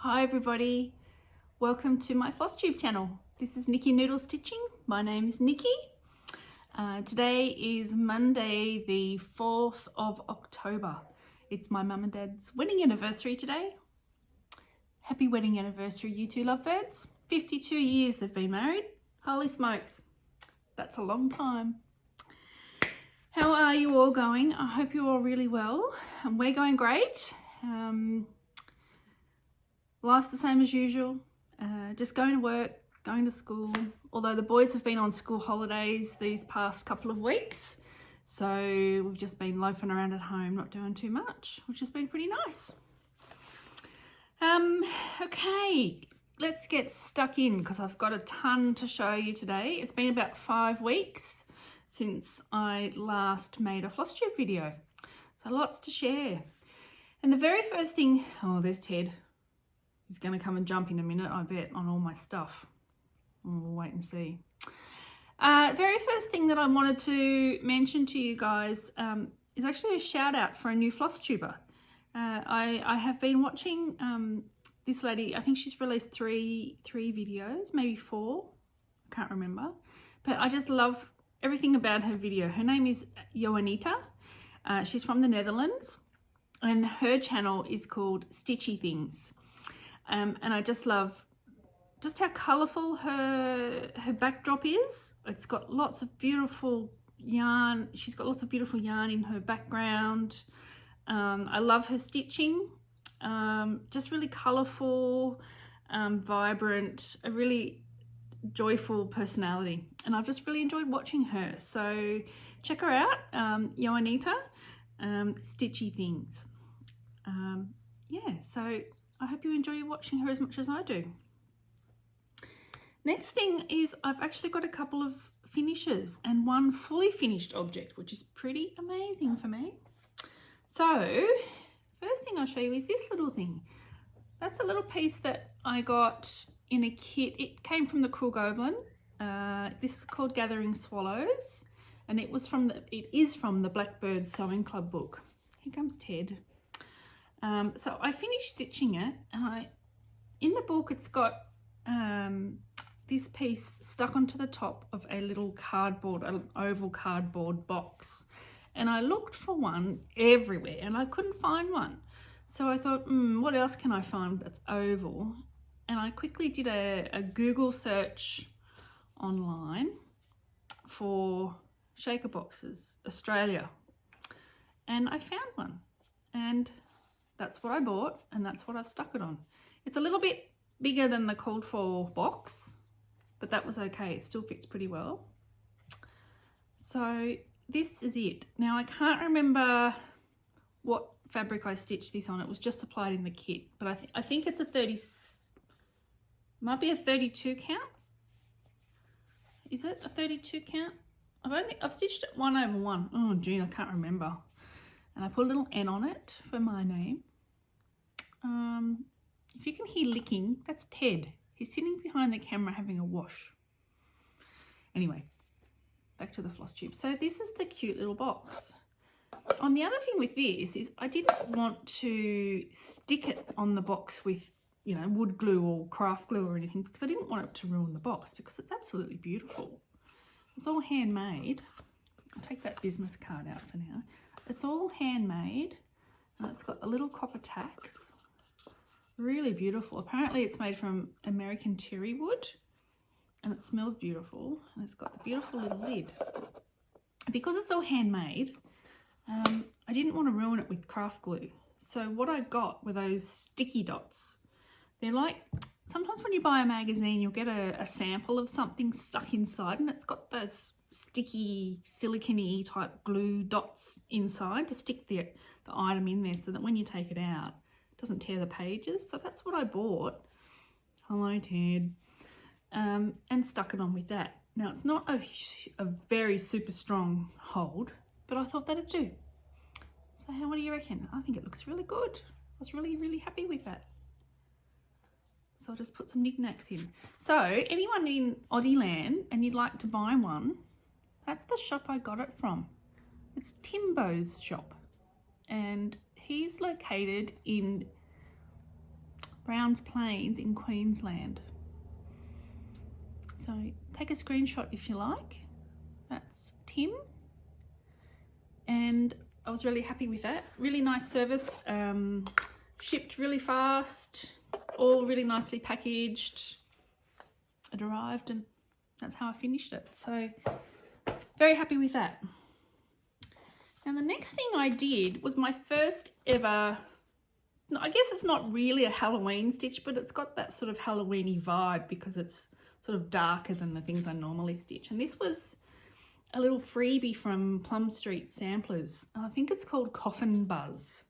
Hi everybody, welcome to my Flosstube channel. This is Nicky Noodle Stitching. My name is Nicky. Today is Monday the 4th of October. It's my mum and dad's wedding anniversary today. Happy wedding anniversary, you two lovebirds. 52 years they've been married. Holy smokes, that's a long time. How are you all going? I hope you're all really well. And we're going great. Life's the same as usual, just going to work, going to school, although the boys have been on school holidays these past couple of weeks, so we've just been loafing around at home, not doing too much, which has been pretty nice. Okay, let's get stuck in because I've got a ton to show you today. It's been about 5 weeks since I last made a Flosstube video, so lots to share. And the very first thing, oh, there's Ted. He's going to come and jump in a minute, I bet, on all my stuff. We'll wait and see. Very first thing that I wanted to mention to you guys is actually a shout out for a new Flosstuber. I have been watching this lady. I think she's released three videos, maybe 4. I can't remember. But I just love everything about her video. Her name is Joanita. She's from the Netherlands. And her channel is called Stitchy Things. And I just love just how colourful her backdrop is. It's got lots of beautiful yarn. She's got lots of beautiful yarn in her background. I love her stitching. Just really colourful, vibrant, a really joyful personality. And I've just really enjoyed watching her. So check her out, Joanita, Stitchy Things. Yeah, so I hope you enjoy watching her as much as I do. Next thing is I've actually got a couple of finishes and one fully finished object, which is pretty amazing for me. So first thing I'll show you is this little thing. That's a little piece that I got in a kit. It came from the Cruel Goblin. This is called Gathering Swallows, and it is from the Blackbird Sewing Club book. Here comes Ted. So I finished stitching it, and in the book it's got this piece stuck onto the top of a little cardboard, an oval cardboard box, and I looked for one everywhere and I couldn't find one. So I thought, what else can I find that's oval? And I quickly did a Google search online for shaker boxes Australia, and I found one, and that's what I bought, and that's what I've stuck it on. It's a little bit bigger than the called for box, but that was okay. It still fits pretty well. So this is it. Now I can't remember what fabric I stitched this on. It was just supplied in the kit, but I think it's a 30, might be a 32 count. Is it a 32 count? I've stitched it 1/1. Oh gee, I can't remember. And I put a little N on it for my name. If you can hear licking, that's Ted. He's sitting behind the camera having a wash. Anyway, back to the Flosstube. So this is the cute little box. On the other thing with this is I didn't want to stick it on the box with, you know, wood glue or craft glue or anything, because I didn't want it to ruin the box, because it's absolutely beautiful. It's all handmade. I'll take that business card out for now. It's all handmade, and it's got a little copper tacks. Really beautiful. Apparently it's made from American cherry wood, and it smells beautiful, and it's got the beautiful little lid. Because it's all handmade, I didn't want to ruin it with craft glue. So what I got were those sticky dots. They're like, sometimes when you buy a magazine, you'll get a sample of something stuck inside, and it's got those sticky, silicone-y type glue dots inside to stick the item in there, so that when you take it out, it doesn't tear the pages. So that's what I bought. Hello, Ted. And stuck it on with that. Now it's not a very super strong hold, but I thought that'd do. So what do you reckon? I think it looks really good. I was really, really happy with that. So I'll just put some knickknacks in. So anyone in Aussie land and you'd like to buy one, that's the shop I got it from. It's Timbo's shop, and he's located in Browns Plains in Queensland. So take a screenshot if you like. That's Tim. And I was really happy with that. Really nice service. Shipped really fast. All really nicely packaged. It arrived and that's how I finished it. So very happy with that. Now the next thing I did was my first ever, I guess it's not really a Halloween stitch, but it's got that sort of Halloweeny vibe because it's sort of darker than the things I normally stitch. And this was a little freebie from Plum Street Samplers. I think it's called Coffin Buzz.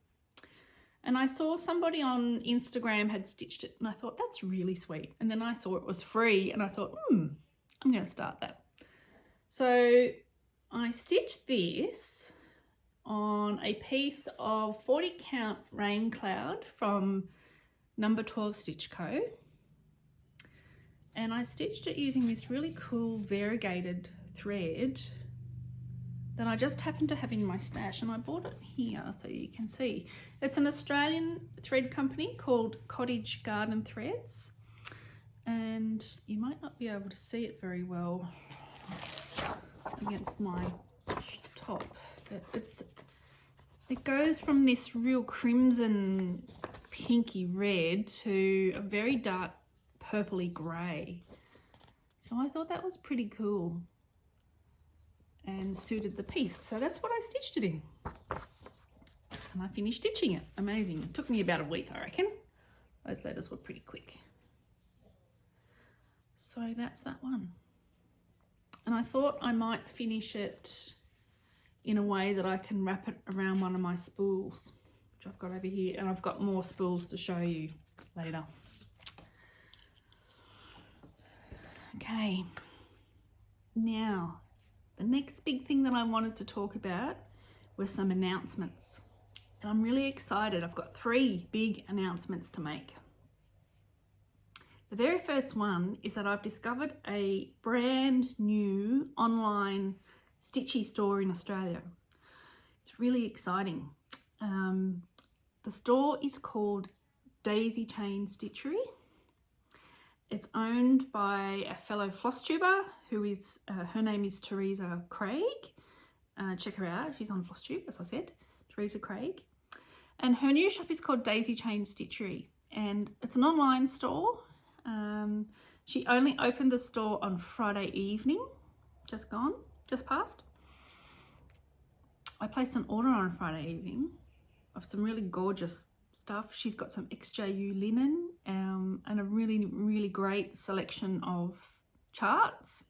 And I saw somebody on Instagram had stitched it and I thought, that's really sweet. And then I saw it was free and I thought, I'm going to start that. So I stitched this on a piece of 40 count Rain Cloud from number 12 Stitch Co. And I stitched it using this really cool variegated thread that I just happened to have in my stash, and I bought it here so you can see. It's an Australian thread company called Cottage Garden Threads, and you might not be able to see it very well against my top, but it goes from this real crimson pinky red to a very dark purpley grey. So I thought that was pretty cool and suited the piece. So that's what I stitched it in. And I finished stitching it. Amazing. It took me about a week, I reckon. Those letters were pretty quick. So that's that one. And I thought I might finish it in a way that I can wrap it around one of my spools, which I've got over here, and I've got more spools to show you later. Okay, now the next big thing that I wanted to talk about were some announcements, and I'm really excited. I've got 3 big announcements to make. The very first one is that I've discovered a brand new online Stitchy store in Australia. It's really exciting. The store is called Daisy Chain Stitchery. It's owned by a fellow Flosstuber who is, her name is Teresa Craig. Check her out, she's on Flosstube, as I said, Teresa Craig. And her new shop is called Daisy Chain Stitchery, and it's an online store. She only opened the store on Friday evening, just passed. I placed an order on Friday evening of some really gorgeous stuff. She's got some XJU linen and a really, really great selection of charts,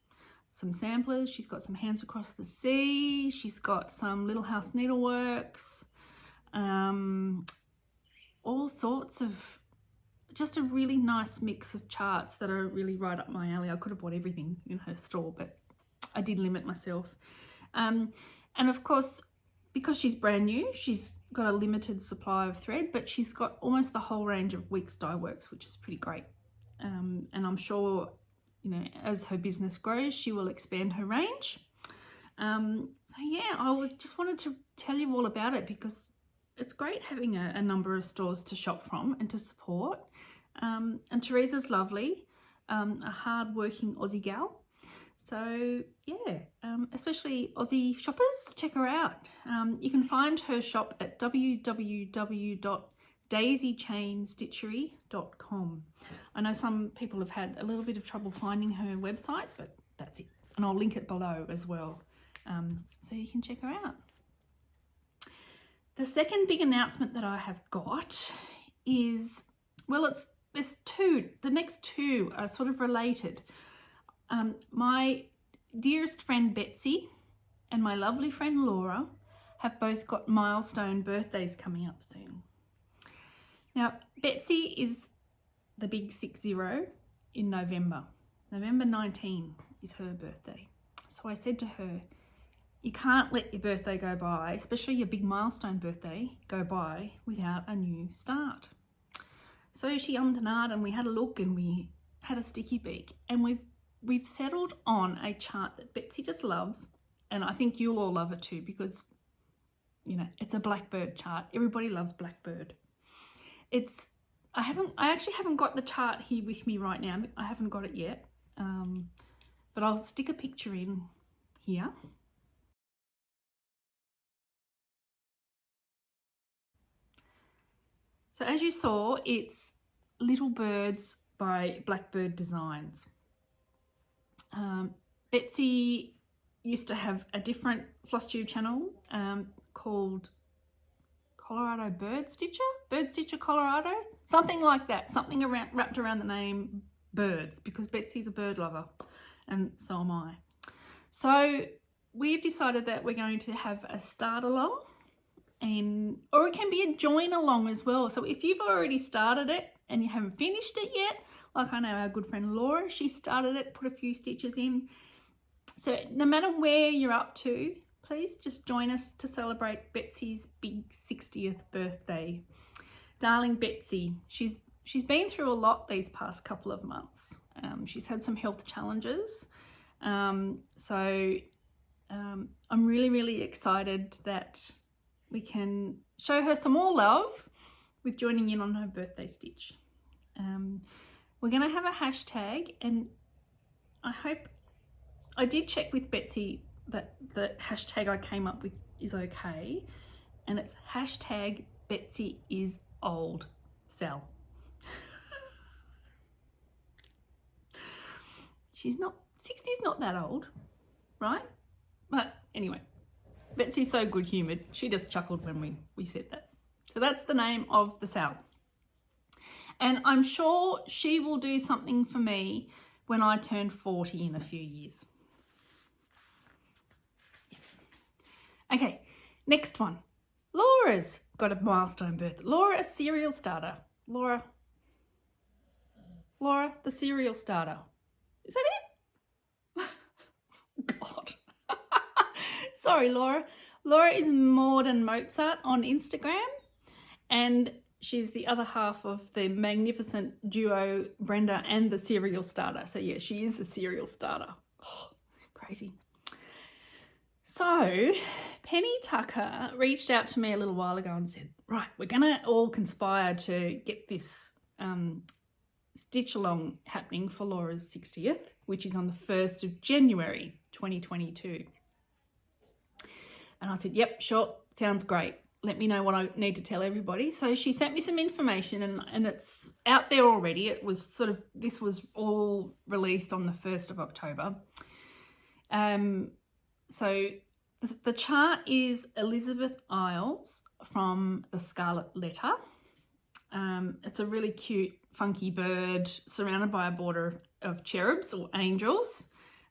some samplers. She's got some Hands Across the Sea. She's got some Little House Needleworks, all sorts of, just a really nice mix of charts that are really right up my alley. I could have bought everything in her store, but I did limit myself. And of course, because she's brand new, she's got a limited supply of thread, but she's got almost the whole range of Weeks Dye Works, which is pretty great. And I'm sure, you know, as her business grows, she will expand her range. So yeah, just wanted to tell you all about it because it's great having a number of stores to shop from and to support. And Teresa's lovely, a hard-working Aussie gal. So yeah, especially Aussie shoppers, check her out. You can find her shop at www.daisychainstitchery.com. I know some people have had a little bit of trouble finding her website, but that's it. And I'll link it below as well, so you can check her out. The second big announcement that I have got is, well, there's 2. The next 2 are sort of related. My dearest friend Betsy and my lovely friend Laura have both got milestone birthdays coming up soon. Now, Betsy is the big 60 in November. November 19 is her birthday. So I said to her, you can't let your birthday go by, especially your big milestone birthday, go by without a new start. So she ummed and ahed and we had a look and we had a sticky beak, and we've settled on a chart that Betsy just loves, and I think you'll all love it too because, you know, it's a blackbird chart. Everybody loves blackbird. It's I actually haven't got the chart here with me right now. I haven't got it yet, but I'll stick a picture in here. So as you saw, it's Little Birds by Blackbird Designs. Betsy used to have a different Flosstube channel called Colorado Bird Stitcher Colorado, something like that, something wrapped around the name birds, because Betsy's a bird lover and so am I. So we've decided that we're going to have a start along, or it can be a join along as well. So if you've already started it and you haven't finished it yet, like I know our good friend Laura, she started it, put a few stitches in. So no matter where you're up to, please just join us to celebrate Betsy's big 60th birthday. Darling Betsy, she's been through a lot these past couple of months. She's had some health challenges. I'm really, really excited that we can show her some more love with joining in on her birthday stitch. We're going to have a hashtag, and I did check with Betsy that the hashtag I came up with is okay, and it's hashtag Betsy is old Sal. She's not, 60's not that old, right? But anyway, Betsy's so good humoured, she just chuckled when we said that. So that's the name of the Sal. And I'm sure she will do something for me when I turn 40 in a few years. Okay, next one. Laura's got a milestone birthday. Laura, a cereal starter. Laura, the cereal starter. Is that it? God. Sorry, Laura. Laura is Modern Mozart on Instagram, and she's the other half of the magnificent duo Brenda and the cereal starter. So yeah, she is the cereal starter. Oh, crazy. So Penny Tucker reached out to me a little while ago and said, right, we're going to all conspire to get this stitch along happening for Laura's 60th, which is on the 1st of January 2022. And I said, yep, sure, sounds great. Let me know what I need to tell everybody. So she sent me some information, and it's out there already. It was this was all released on the 1st of October. So the chart is Elizabeth Isles from the Scarlet Letter. It's a really cute, funky bird surrounded by a border of cherubs or angels,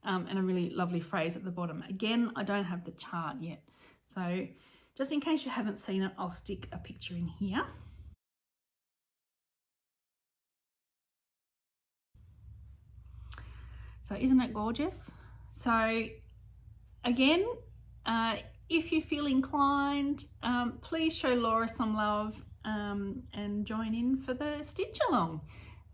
and a really lovely phrase at the bottom. Again, I don't have the chart yet. So just in case you haven't seen it, I'll stick a picture in here. So isn't it gorgeous? So again, if you feel inclined, please show Laura some love and join in for the stitch along.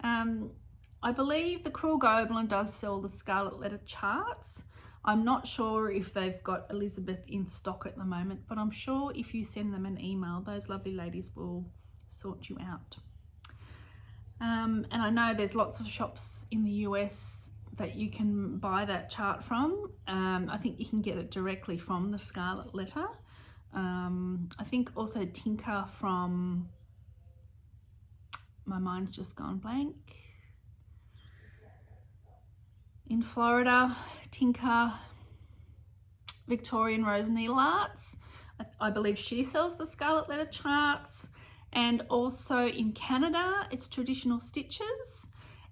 I believe the Cruel Goblin does sell the Scarlet Letter charts. I'm not sure if they've got Elizabeth in stock at the moment, but I'm sure if you send them an email, those lovely ladies will sort you out. And I know there's lots of shops in the US that you can buy that chart from. I think you can get it directly from the Scarlet Letter. I think also Tinker from, my mind's just gone blank. In Florida, Tinker, Victorian Rose Needle Arts. I believe she sells the Scarlet Letter charts. And also in Canada, it's Traditional Stitches.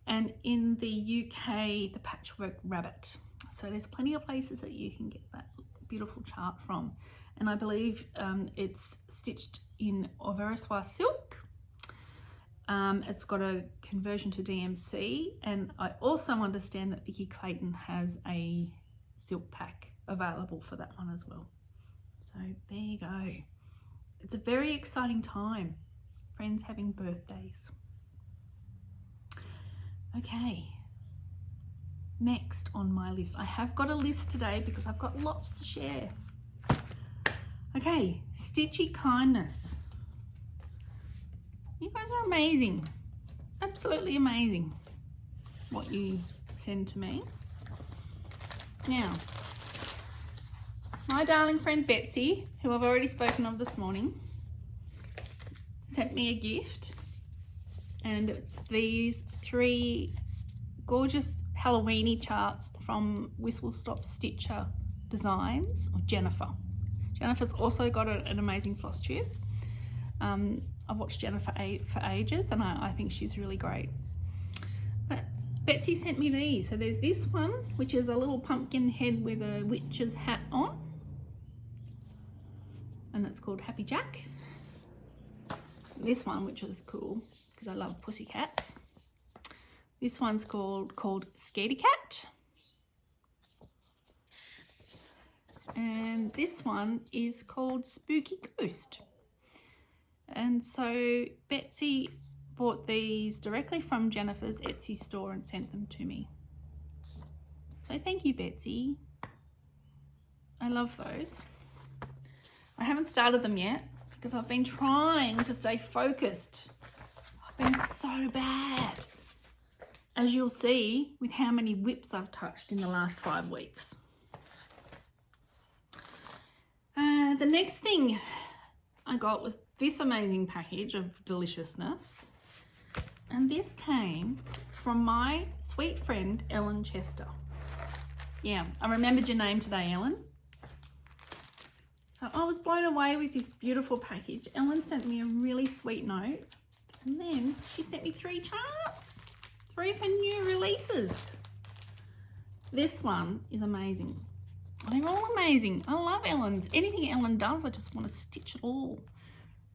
And in the UK, the Patchwork Rabbit. So there's plenty of places that you can get that beautiful chart from. And I believe it's stitched in Oversoir silk. It's got a conversion to DMC, and I also understand that Vicky Clayton has a silk pack available for that one as well. So there you go. It's a very exciting time. Friends having birthdays. Okay, next on my list. I have got a list today because I've got lots to share. Okay, Stitchy Kindness. You guys are amazing. absolutely amazing what you send to me. Now, my darling friend Betsy, who I've already spoken of this morning, sent me a gift, and it's these 3 gorgeous Halloweeny charts from Whistle Stop Stitcher Designs, or Jennifer. Jennifer's also got an amazing floss tube. I've watched Jennifer for ages, and I think she's really great. But Betsy sent me these. So there's this one, which is a little pumpkin head with a witch's hat on, and it's called Happy Jack. This one, which is cool because I love pussycats. This one's called Scaredy Cat. And this one is called Spooky Ghost. And so Betsy bought these directly from Jennifer's Etsy store and sent them to me. So thank you, Betsy. I love those. I haven't started them yet because I've been trying to stay focused. I've been so bad, as you'll see with how many whips I've touched in the last 5 weeks. The next thing I got was this amazing package of deliciousness, and this came from my sweet friend Ellen Chester. Yeah, I remembered your name today, Ellen. So I was blown away with this beautiful package. Ellen sent me a really sweet note, and then she sent me 3 charts, 3 for new releases. This one is amazing. They're all amazing. I love Ellen's. Anything Ellen does, I just want to stitch it all.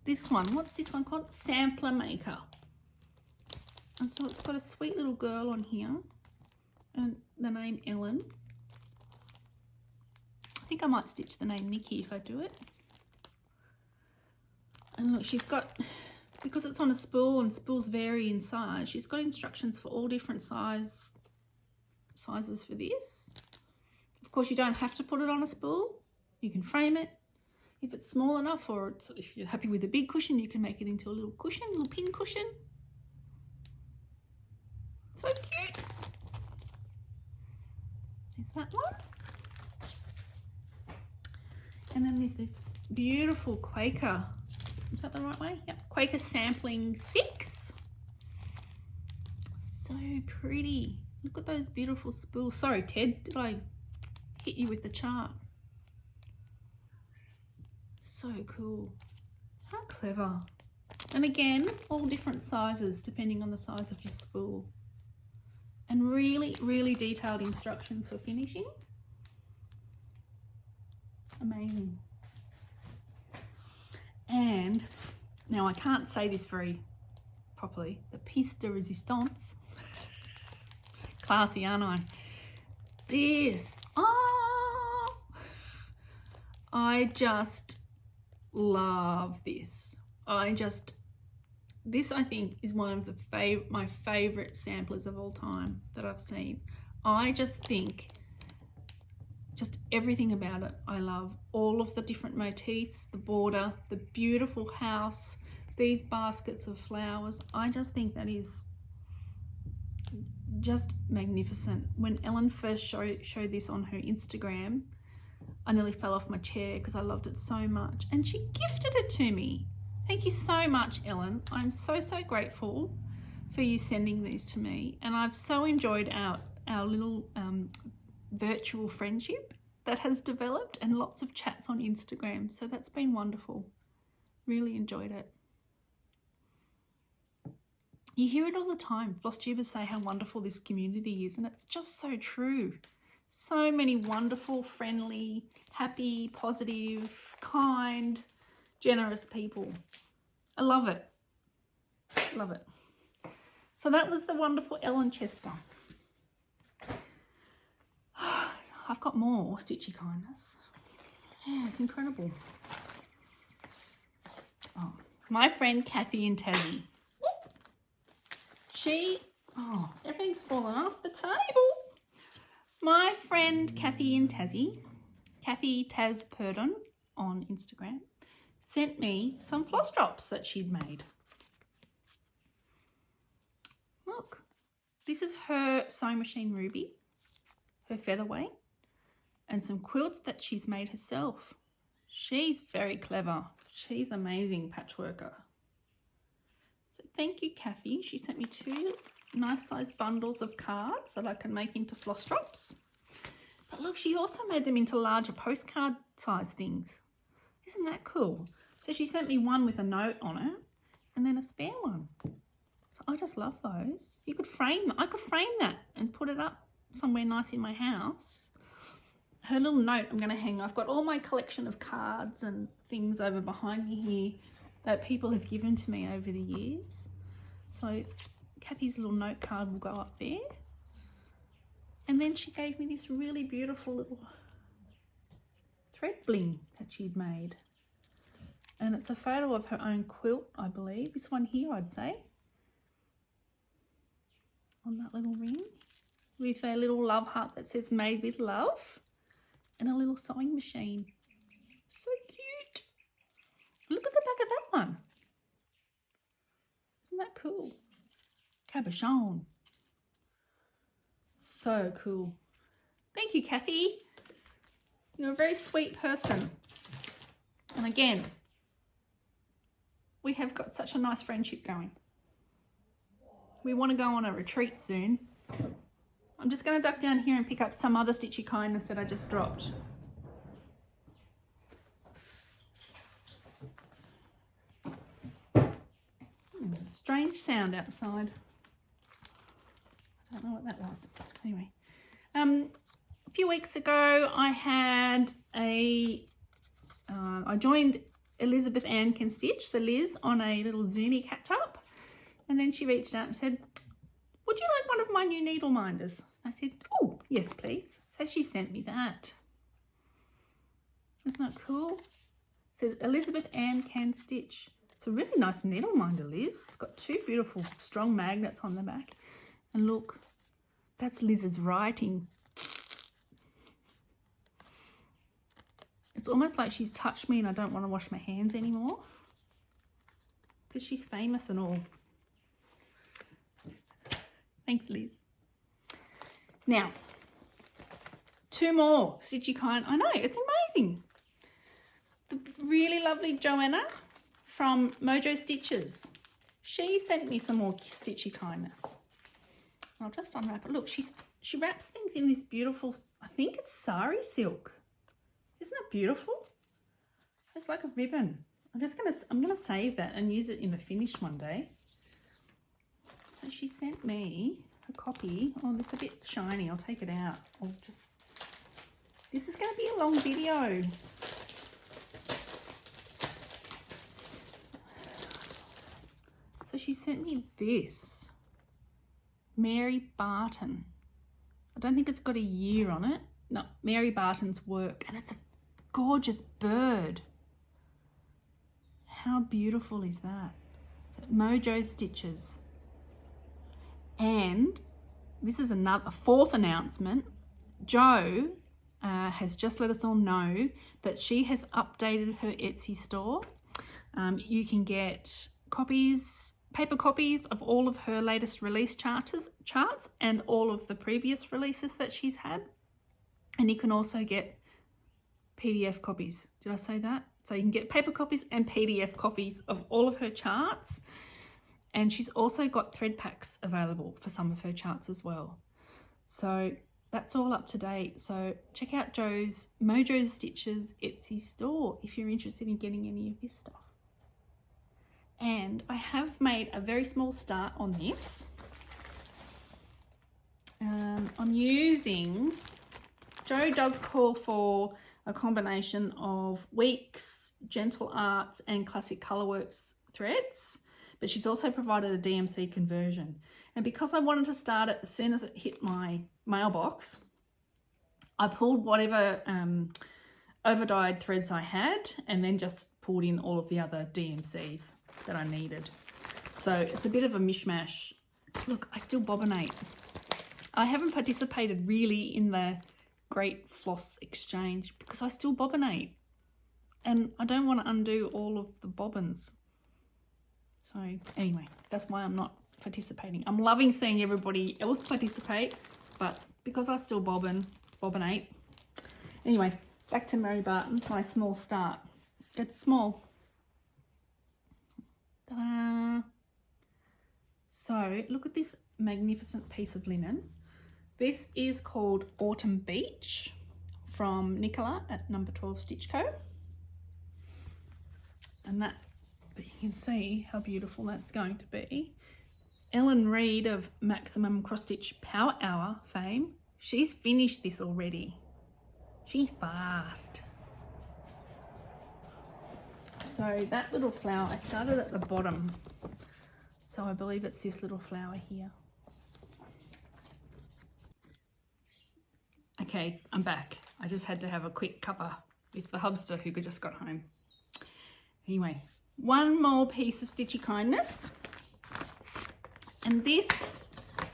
This one, what's this one called? Sampler Maker. And so it's got a sweet little girl on here and the name Ellen. I think I might stitch the name Nicky if I do it. And look, she's got, because it's on a spool and spools vary in size, she's got instructions for all different sizes for this. Of course, you don't have to put it on a spool. You can frame it. If it's small enough, or if you're happy with a big cushion, you can make it into a little cushion, little pin cushion. So cute. There's that one. And then there's this beautiful Quaker. Is that the right way? Yep. Quaker Sampling 6. So pretty. Look at those beautiful spools. Sorry, Ted, did I hit you with the chart? So cool. How clever. And again, all different sizes depending on the size of your spool. And really, really detailed instructions for finishing. Amazing. And now I can't say this very properly. The piece de resistance. Classy, aren't I? This. Oh, I just love this. This I think is one of my favorite samplers of all time that I've seen. I just think just everything about it I love. All of the different motifs, the border, the beautiful house, these baskets of flowers. I just think that is just magnificent. When Ellen first showed this on her Instagram, I nearly fell off my chair because I loved it so much, and she gifted it to me. Thank you so much, Ellen. I'm so grateful for you sending these to me, and I've so enjoyed our little virtual friendship that has developed, and lots of chats on Instagram, so that's been wonderful. Really enjoyed it. You hear it all the time. Flosstubers say how wonderful this community is, and it's just so true. So many wonderful, friendly, happy, positive, kind, generous people. I love it. Love it. So that was the wonderful Ellen Chester. I've got more Stitchy Kindness. Yeah, it's incredible. Oh, my friend Kathy in Tassie. Everything's fallen off the table. My friend Kathy in Tassie, Kathy Taz Purdon on Instagram, sent me some floss drops that she'd made. This is her sewing machine Ruby, her featherweight, and some quilts that she's made herself. She's very clever. She's amazing patchworker. So thank you, Kathy. She sent me 2 nice sized bundles of cards that I can make into floss drops. But look, she also made them into larger postcard size things. Isn't that cool? So she sent me one with a note on it and then a spare one. So I just love those. You could frame, I could frame that and put it up somewhere nice in my house. Her little note I'm going to hang. I've got all my collection of cards and things over behind me here that people have given to me over the years. So Kathy's little note card will go up there. And then she gave me this really beautiful little thread bling that she'd made. And it's a photo of her own quilt, I believe. This one here, I'd say. On that little ring. With a little love heart that says made with love. And a little sewing machine. So cute. Look at the back of that one. Isn't that cool? Cabochon. So cool. Thank you, Kathy. You're a very sweet person. And again, we have got such a nice friendship going. We want to go on a retreat soon. I'm just going to duck down here and pick up some other Stitchy Kindness that I just dropped. There's a strange sound outside. I don't know what that was. Anyway, a few weeks ago I had I joined Elizabeth Ann Can Stitch, so Liz, on a little Zoomy catch up, and then she reached out and said, would you like one of my new needle minders? I said, oh, yes, please. So she sent me that. Isn't that cool? It says Elizabeth Ann Can Stitch. It's a really nice needle minder, Liz. It's got 2 beautiful strong magnets on the back. And look, that's Liz's writing. It's almost like she's touched me and I don't want to wash my hands anymore. Because she's famous and all. Thanks, Liz. Now, 2 more Stitchy Kind. I know, it's amazing. The really lovely Joanna from Mojo Stitches. She sent me some more Stitchy Kindness. I'll just unwrap it. Look, she wraps things in this beautiful, I think it's sari silk. Isn't it beautiful? It's like a ribbon. I'm gonna save that and use it in the finish one day. So she sent me a copy. Oh, it's a bit shiny. I'll take it out. This is going to be a long video. So she sent me this. Mary Barton. I don't think it's got a year on it. No, Mary Barton's work. And it's a gorgeous bird. How beautiful is that? So Mojo Stitches. And this is a 4th announcement. Jo has just let us all know that she has updated her Etsy store. You can get paper copies of all of her latest release charts and all of the previous releases that she's had. And you can also get PDF copies. Did I say that? So you can get paper copies and PDF copies of all of her charts. And she's also got thread packs available for some of her charts as well. So that's all up to date. So check out Jo's Mojo Stitches Etsy store if you're interested in getting any of this stuff. And I have made a very small start on this. I'm using, Jo does call for a combination of Weeks, Gentle Arts and Classic Colourworks threads. But she's also provided a DMC conversion. And because I wanted to start it as soon as it hit my mailbox, I pulled whatever over-dyed threads I had and then just pulled in all of the other DMCs that I needed. So it's a bit of a mishmash. Look, I still bobbinate. I haven't participated really in the Great Floss Exchange because I still bobbinate. And I don't want to undo all of the bobbins. So anyway, that's why I'm not participating. I'm loving seeing everybody else participate, but because I still bobbinate. Anyway, back to Mary Barton, my small start. It's small. Ta-da! So look at this magnificent piece of linen. This is called Autumn Beach from Nicola at number 12 Stitch Co. And that, but you can see how beautiful that's going to be. Ellen Reed of Maximum Cross Stitch Power Hour fame, she's finished this already. She's fast. So that little flower, I started at the bottom. So I believe it's this little flower here. Okay, I'm back. I just had to have a quick cuppa with the hubster who just got home. Anyway, one more piece of Stitchy Kindness. And this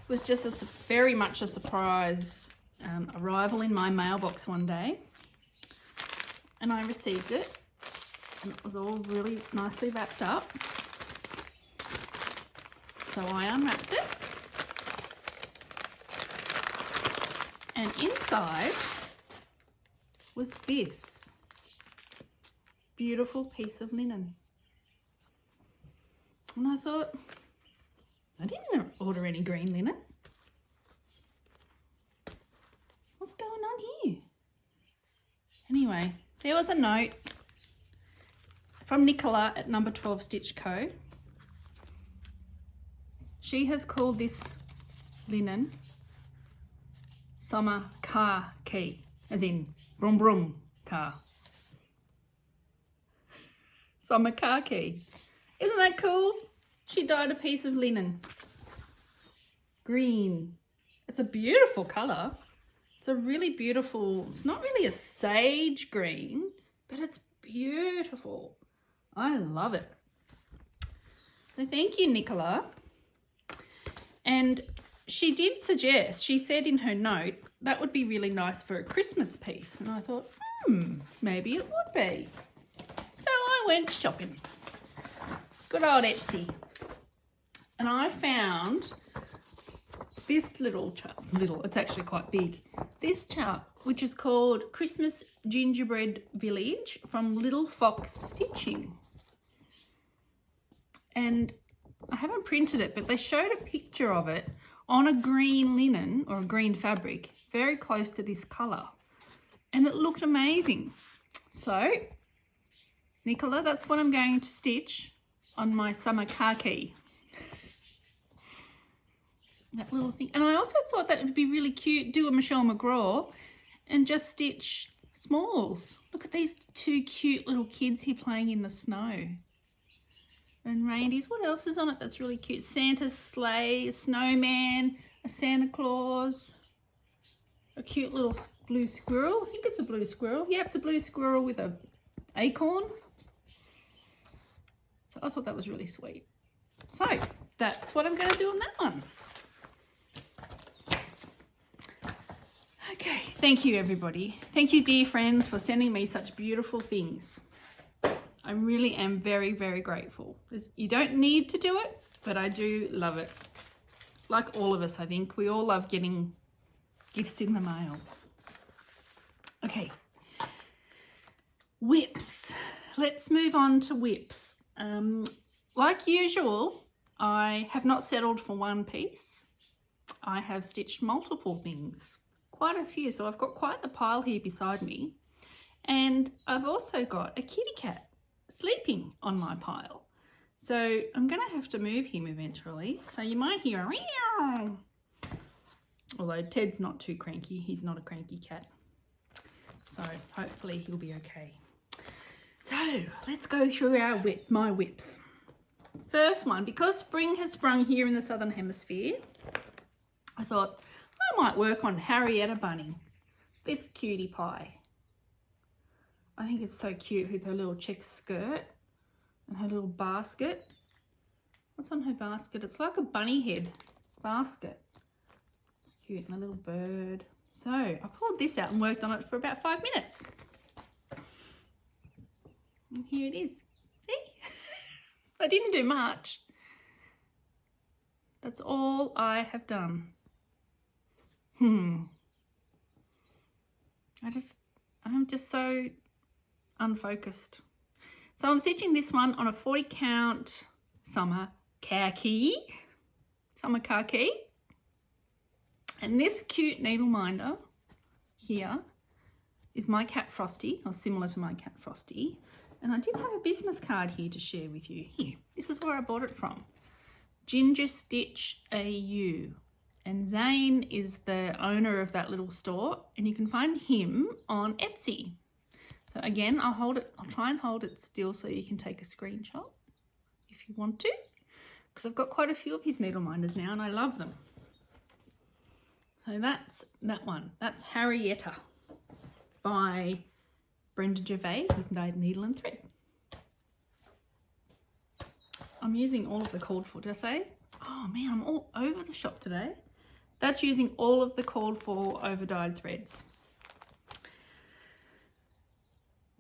was just very much a surprise arrival in my mailbox one day. And I received it. And it was all really nicely wrapped up. So I unwrapped it. And inside was this beautiful piece of linen. And I thought, I didn't order any green linen. What's going on here? Anyway, there was a note from Nicola at number 12 Stitch Co. She has called this linen summer car key, as in brum brum car. Summer car key. Isn't that cool? She dyed a piece of linen. Green. It's a beautiful colour. It's a really beautiful, it's not really a sage green, but it's beautiful. I love it. So thank you, Nicola. And she did suggest, she said in her note, that would be really nice for a Christmas piece. And I thought, maybe it would be. So I went shopping. Good old Etsy. And I found this little chart, it's actually quite big. This chart, which is called Christmas Gingerbread Village from Little Fox Stitching. And I haven't printed it, but they showed a picture of it on a green linen or a green fabric, very close to this colour. And it looked amazing. So, Nicola, that's what I'm going to stitch on my summer khaki. That little thing. And I also thought that it would be really cute, do a Michelle McGraw and just stitch smalls. Look at these two cute little kids here playing in the snow. And reindeers. What else is on it that's really cute? Santa's sleigh, a snowman, a Santa Claus, a cute little blue squirrel. I think it's a blue squirrel. Yeah, it's a blue squirrel with a acorn. So I thought that was really sweet. So that's what I'm going to do on that one. Okay, thank you everybody. Thank you dear friends for sending me such beautiful things. I really am very, very grateful. You don't need to do it, but I do love it. Like all of us, I think. We all love getting gifts in the mail. Okay. Whips. Let's move on to whips. Like usual, I have not settled for one piece. I have stitched multiple things. Quite a few. So I've got quite the pile here beside me. And I've also got a kitty cat sleeping on my pile. So I'm going to have to move him eventually. So you might hear a meow. Although Ted's not too cranky. He's not a cranky cat. So hopefully he'll be okay. So let's go through my whips. First one, because spring has sprung here in the Southern Hemisphere, I thought I might work on Harrietta Bunny. This cutie pie. I think it's so cute with her little check skirt and her little basket. What's on her basket? It's like a bunny head basket. It's cute, and a little bird. So I pulled this out and worked on it for about 5 minutes. And here it is. See? I didn't do much. That's all I have done. I'm just so unfocused. So I'm stitching this one on a 40 count summer khaki. And this cute needle minder here is my cat Frosty, or similar to my cat Frosty. And I did have a business card here to share with you. Here, this is where I bought it from. Ginger Stitch AU. And Zane is the owner of that little store, and you can find him on Etsy. So again, I'll try and hold it still so you can take a screenshot if you want to, because I've got quite a few of his needle minders now and I love them. So that's that one. That's Harrietta by Brenda Gervais with Needle and Thread. I'm using all of the called for, did I say? Oh man, I'm all over the shop today. That's using all of the called for over dyed threads.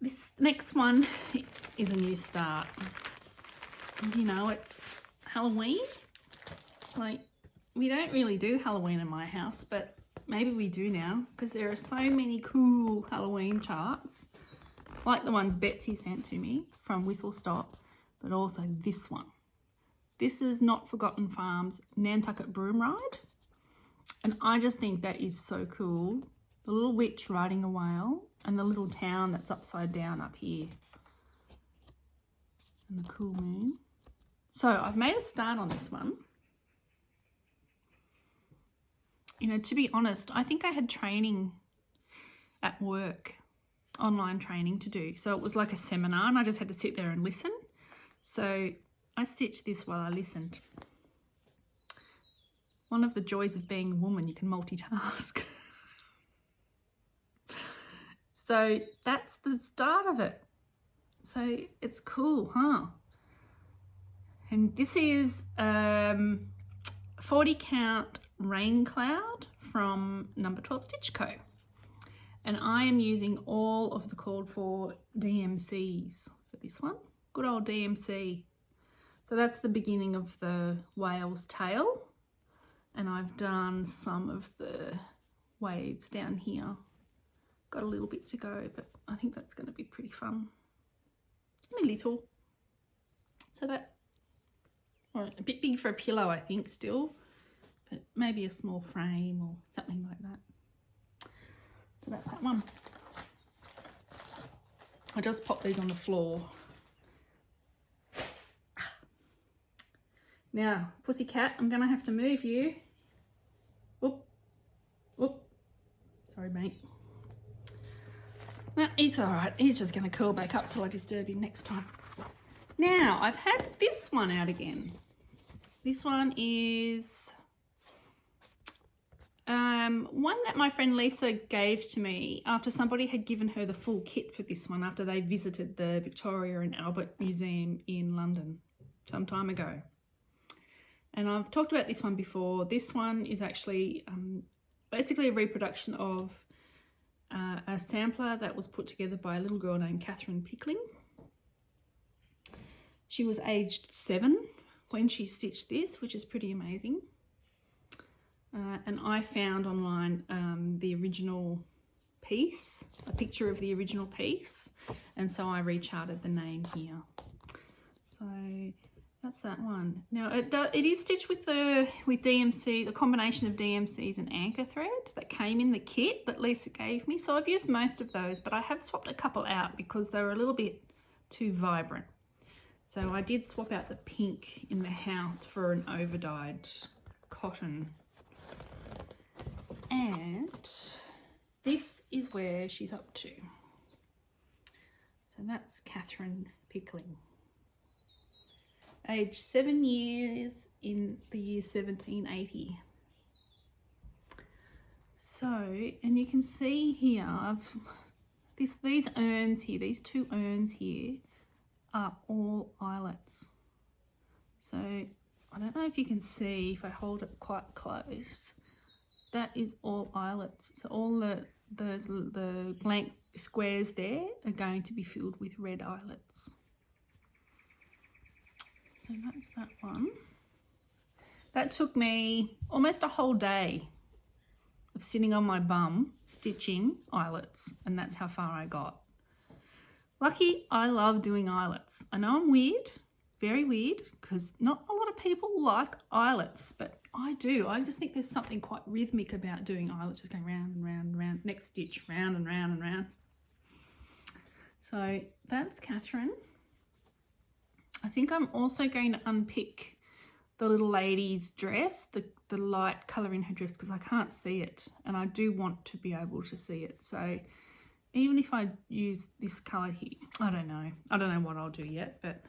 This next one is a new start. You know, it's Halloween. Like, we don't really do Halloween in my house, but maybe we do now because there are so many cool Halloween charts, like the ones Betsy sent to me from Whistle Stop, but also this one. This is Not Forgotten Farms Nantucket Broom Ride, and I just think that is so cool. The little witch riding a whale and the little town that's upside down up here, and the cool moon. So I've made a start on this one. You know, to be honest, I think I had training at work, online training to do. So it was like a seminar and I just had to sit there and listen. So I stitched this while I listened. One of the joys of being a woman, you can multitask. So that's the start of it. So it's cool, huh? And this is 40 count Rain Cloud from number 12 Stitch Co. And I am using all of the called for DMCs for this one. Good old DMC. So that's the beginning of the whale's tail. And I've done some of the waves down here. Got a little bit to go, but I think that's going to be pretty fun. A little. So that, well, a bit big for a pillow, I think, still. But maybe a small frame or something like that. So that's that one. I just popped these on the floor. Now, Pussycat, I'm going to have to move you. Whoop. Whoop. Sorry, mate. No, he's all right. He's just going to curl back up till I disturb him next time. Now, I've had this one out again. This one is one that my friend Lisa gave to me after somebody had given her the full kit for this one after they visited the Victoria and Albert Museum in London some time ago. And I've talked about this one before. This one is actually basically a reproduction of a sampler that was put together by a little girl named Catherine Pickling. She was aged 7 when she stitched this, which is pretty amazing. And I found online the original piece, a picture of the original piece, and so I recharted the name here. So that's that one. Now it is stitched with DMC, a combination of DMCs and anchor thread that came in the kit that Lisa gave me. So I've used most of those, but I have swapped a couple out because they were a little bit too vibrant. So I did swap out the pink in the house for an over-dyed cotton. And this is where she's up to. So that's Catherine Pickling. Aged 7 years in the year 1780. So, and you can see here, these urns here, these two urns here are all eyelets. So I don't know if you can see if I hold it quite close. That is all eyelets. So all the blank squares there are going to be filled with red eyelets. So that's that one. That took me almost a whole day of sitting on my bum stitching eyelets, and that's how far I got. Lucky, I love doing eyelets. I know I'm weird, very weird, because not a lot of people like eyelets, but I do. I just think there's something quite rhythmic about doing eyelets, just going round and round and round, next stitch, round and round and round. So that's Catherine. I think I'm also going to unpick the little lady's dress, the light colour in her dress, because I can't see it, and I do want to be able to see it. So even if I use this colour here, I don't know what I'll do yet, but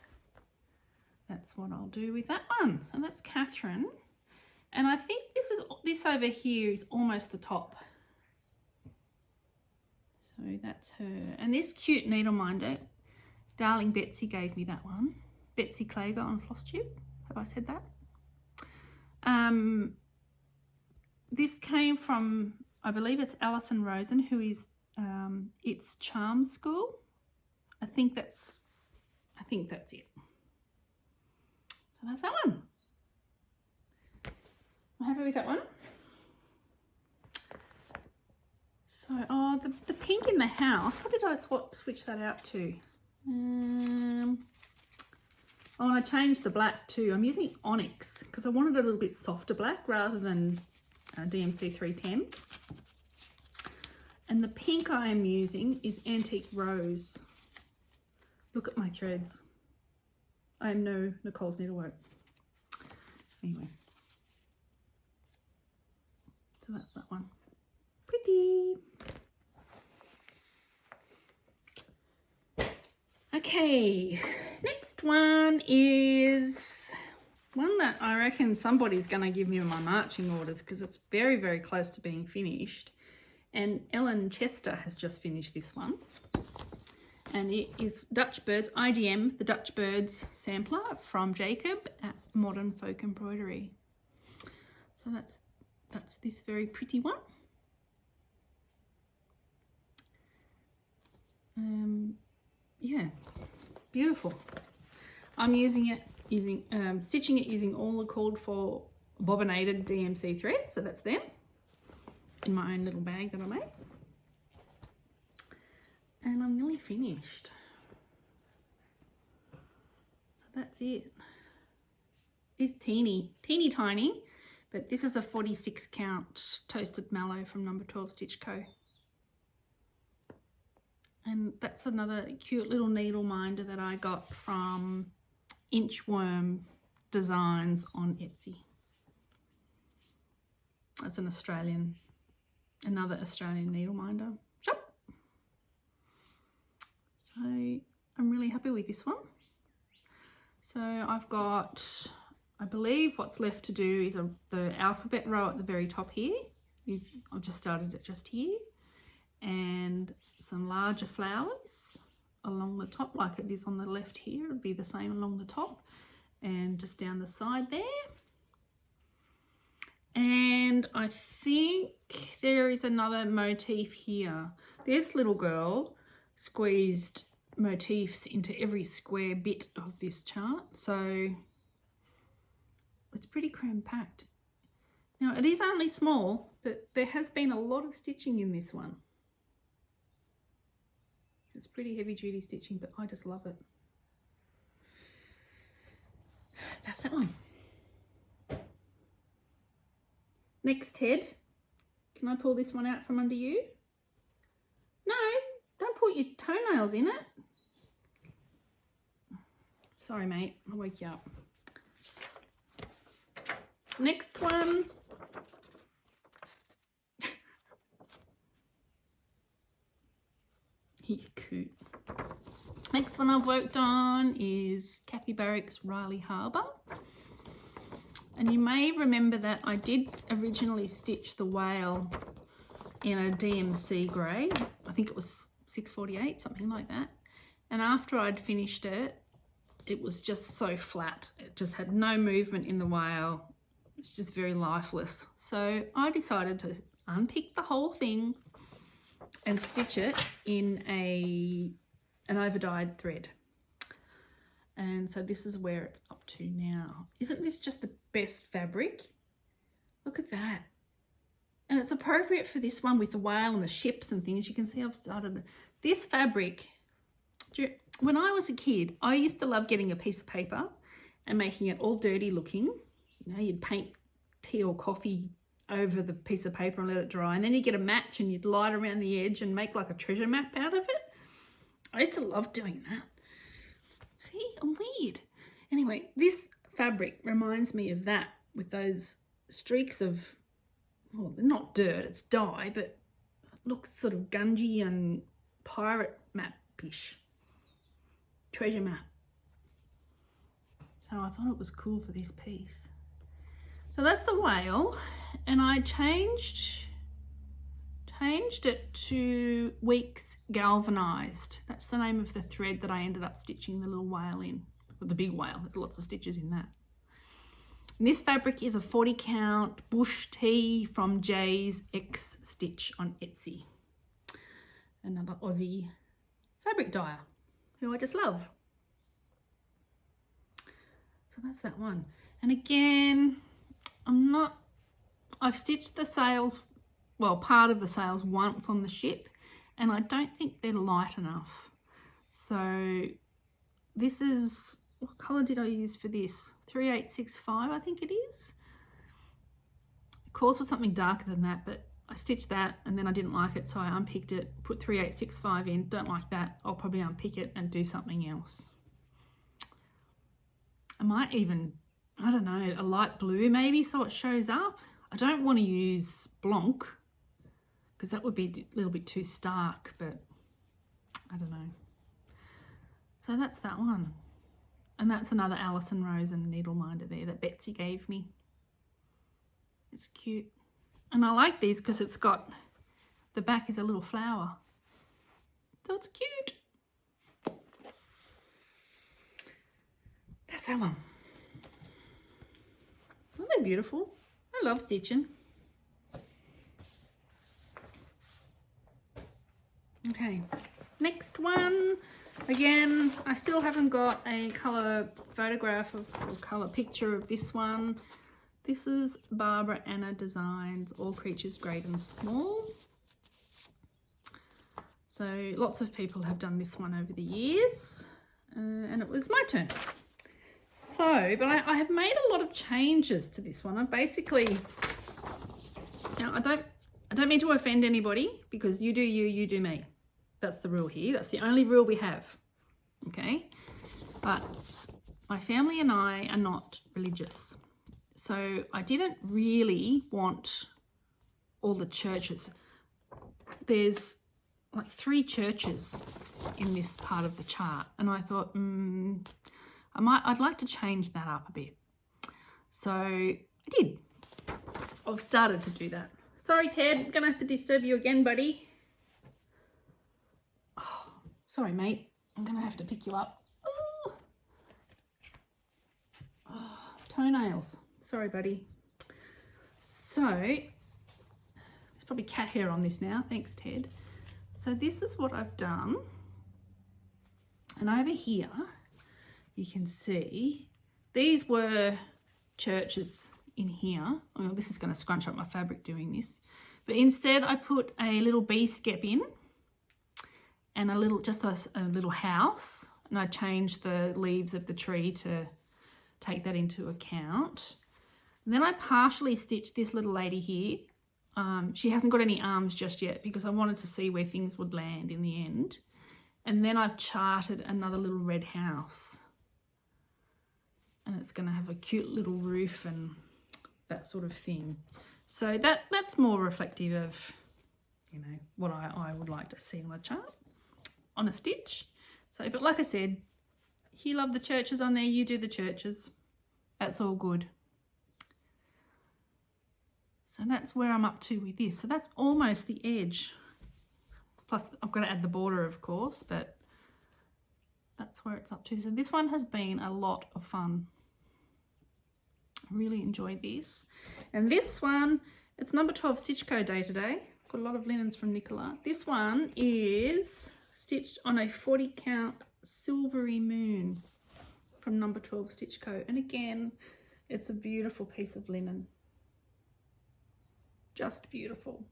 that's what I'll do with that one. So that's Catherine, and I think this over here is almost the top. So that's her, and this cute needle minder, darling Betsy gave me that one. Betsy Klager on Flosstube. Have I said that? This came from, I believe it's Alison Rosen, who is It's Charm School. I think that's it. So that's that one. I'm happy with that one. So, oh, the pink in the house. What did I switch that out to? Oh, and I changed the black too. I'm using Onyx because I wanted a little bit softer black rather than DMC 310. And the pink I am using is Antique Rose. Look at my threads. I am no Nicole's Needlework. Anyway. So that's that one. Pretty. Okay, next one is one that I reckon somebody's going to give me my marching orders because it's very, very close to being finished. And Ellen Chester has just finished this one. And it is Dutch Birds, IDM, the Dutch Birds sampler from Jacob at Modern Folk Embroidery. So that's this very pretty one. Yeah, beautiful. I'm stitching it using all the called for bobbinated DMC threads, so that's them in my own little bag that I made. And I'm nearly finished. So that's it. It's teeny tiny, but this is a 46 count toasted mallow from number 12 Stitch Co. And that's another cute little needle minder that I got from Inchworm Designs on Etsy. That's another Australian needle minder shop. So I'm really happy with this one. So I've got, I believe what's left to do is the alphabet row at the very top here. I've just started it just here. And some larger flowers along the top like it is on the left here. It would be the same along the top and just down the side there. And I think there is another motif here. This little girl squeezed motifs into every square bit of this chart, so it's pretty cram-packed. Now it is only small, but there has been a lot of stitching in this one. It's pretty heavy duty stitching, but I just love it. That's that one. Next, Ted. Can I pull this one out from under you? No, don't put your toenails in it. Sorry, mate, I'll wake you up. Next one. He's cute. Next one I've worked on is Kathy Barracks Riley Harbour. And you may remember that I did originally stitch the whale in a DMC grey. I think it was 648, something like that. And after I'd finished it, it was just so flat. It just had no movement in the whale. It's just very lifeless. So I decided to unpick the whole thing and stitch it in an over-dyed thread. And so this is where it's up to now. Isn't this just the best fabric? Look at that. And it's appropriate for this one with the whale and the ships and things. You can see I've started this fabric. When I was a kid, I used to love getting a piece of paper and making it all dirty looking. You know, you'd paint tea or coffee over the piece of paper and let it dry. And then you get a match and you'd light around the edge and make like a treasure map out of it. I used to love doing that. See, I'm weird. Anyway, this fabric reminds me of that with those streaks of, well, not dirt, it's dye, but it looks sort of gungy and pirate map-ish. Treasure map. So I thought it was cool for this piece. So that's the whale, and I changed it to Weeks Galvanized. That's the name of the thread that I ended up stitching the little whale in, or the big whale. There's lots of stitches in that. And this fabric is a 40 count bush tee from xxxx on Etsy. Another Aussie fabric dyer who I just love. So that's that one. And again, I've stitched the sails, well, part of the sails once on the ship, and I don't think they're light enough. So this is, what colour did I use for this? 3865, I think it is. It calls for something darker than that, but I stitched that and then I didn't like it, so I unpicked it, put 3865 in. Don't like that. I'll probably unpick it and do something else. I might even, I don't know, a light blue maybe so it shows up. I don't want to use Blanc because that would be a little bit too stark, but I don't know. So that's that one. And that's another Alison Rose and needle minder there that Betsy gave me. It's cute. And I like these because it's got, the back is a little flower. So it's cute. That's that one. Aren't they beautiful? I love stitching. Okay, next one. Again, I still haven't got a colour photograph or colour picture of this one. This is Barbara Anna Designs, All Creatures Great and Small. So lots of people have done this one over the years, and it was my turn. So, but I have made a lot of changes to this one. I basically, now I don't mean to offend anybody because you do you, you do me. That's the rule here. That's the only rule we have. Okay? But my family and I are not religious. So I didn't really want all the churches. There's like 3 churches in this part of the chart. And I thought, I'd like to change that up a bit. So I did. I've started to do that. Sorry, Ted, I'm gonna have to disturb you again, buddy. Oh, sorry, mate. I'm gonna have to pick you up. Ooh. Oh, toenails. Sorry, buddy. So, there's probably cat hair on this now. Thanks, Ted. So this is what I've done. And over here, you can see these were churches in here. Well, this is going to scrunch up my fabric doing this. But instead I put a little bee skep in and a little house. And I changed the leaves of the tree to take that into account. And then I partially stitched this little lady here. She hasn't got any arms just yet because I wanted to see where things would land in the end. And then I've charted another little red house. And it's going to have a cute little roof and that sort of thing. So that's more reflective of, you know, what I would like to see on a chart, on a stitch. So, but like I said, you love the churches on there, you do the churches. That's all good. So that's where I'm up to with this. So that's almost the edge. Plus I've got to add the border, of course, but that's where it's up to. So this one has been a lot of fun. I really enjoyed this. And this one, it's number 12 Stitch Co Day today. Got a lot of linens from Nicola. This one is stitched on a 40 count Silvery Moon. from number 12 Stitch Co. And again, it's a beautiful piece of linen. Just beautiful.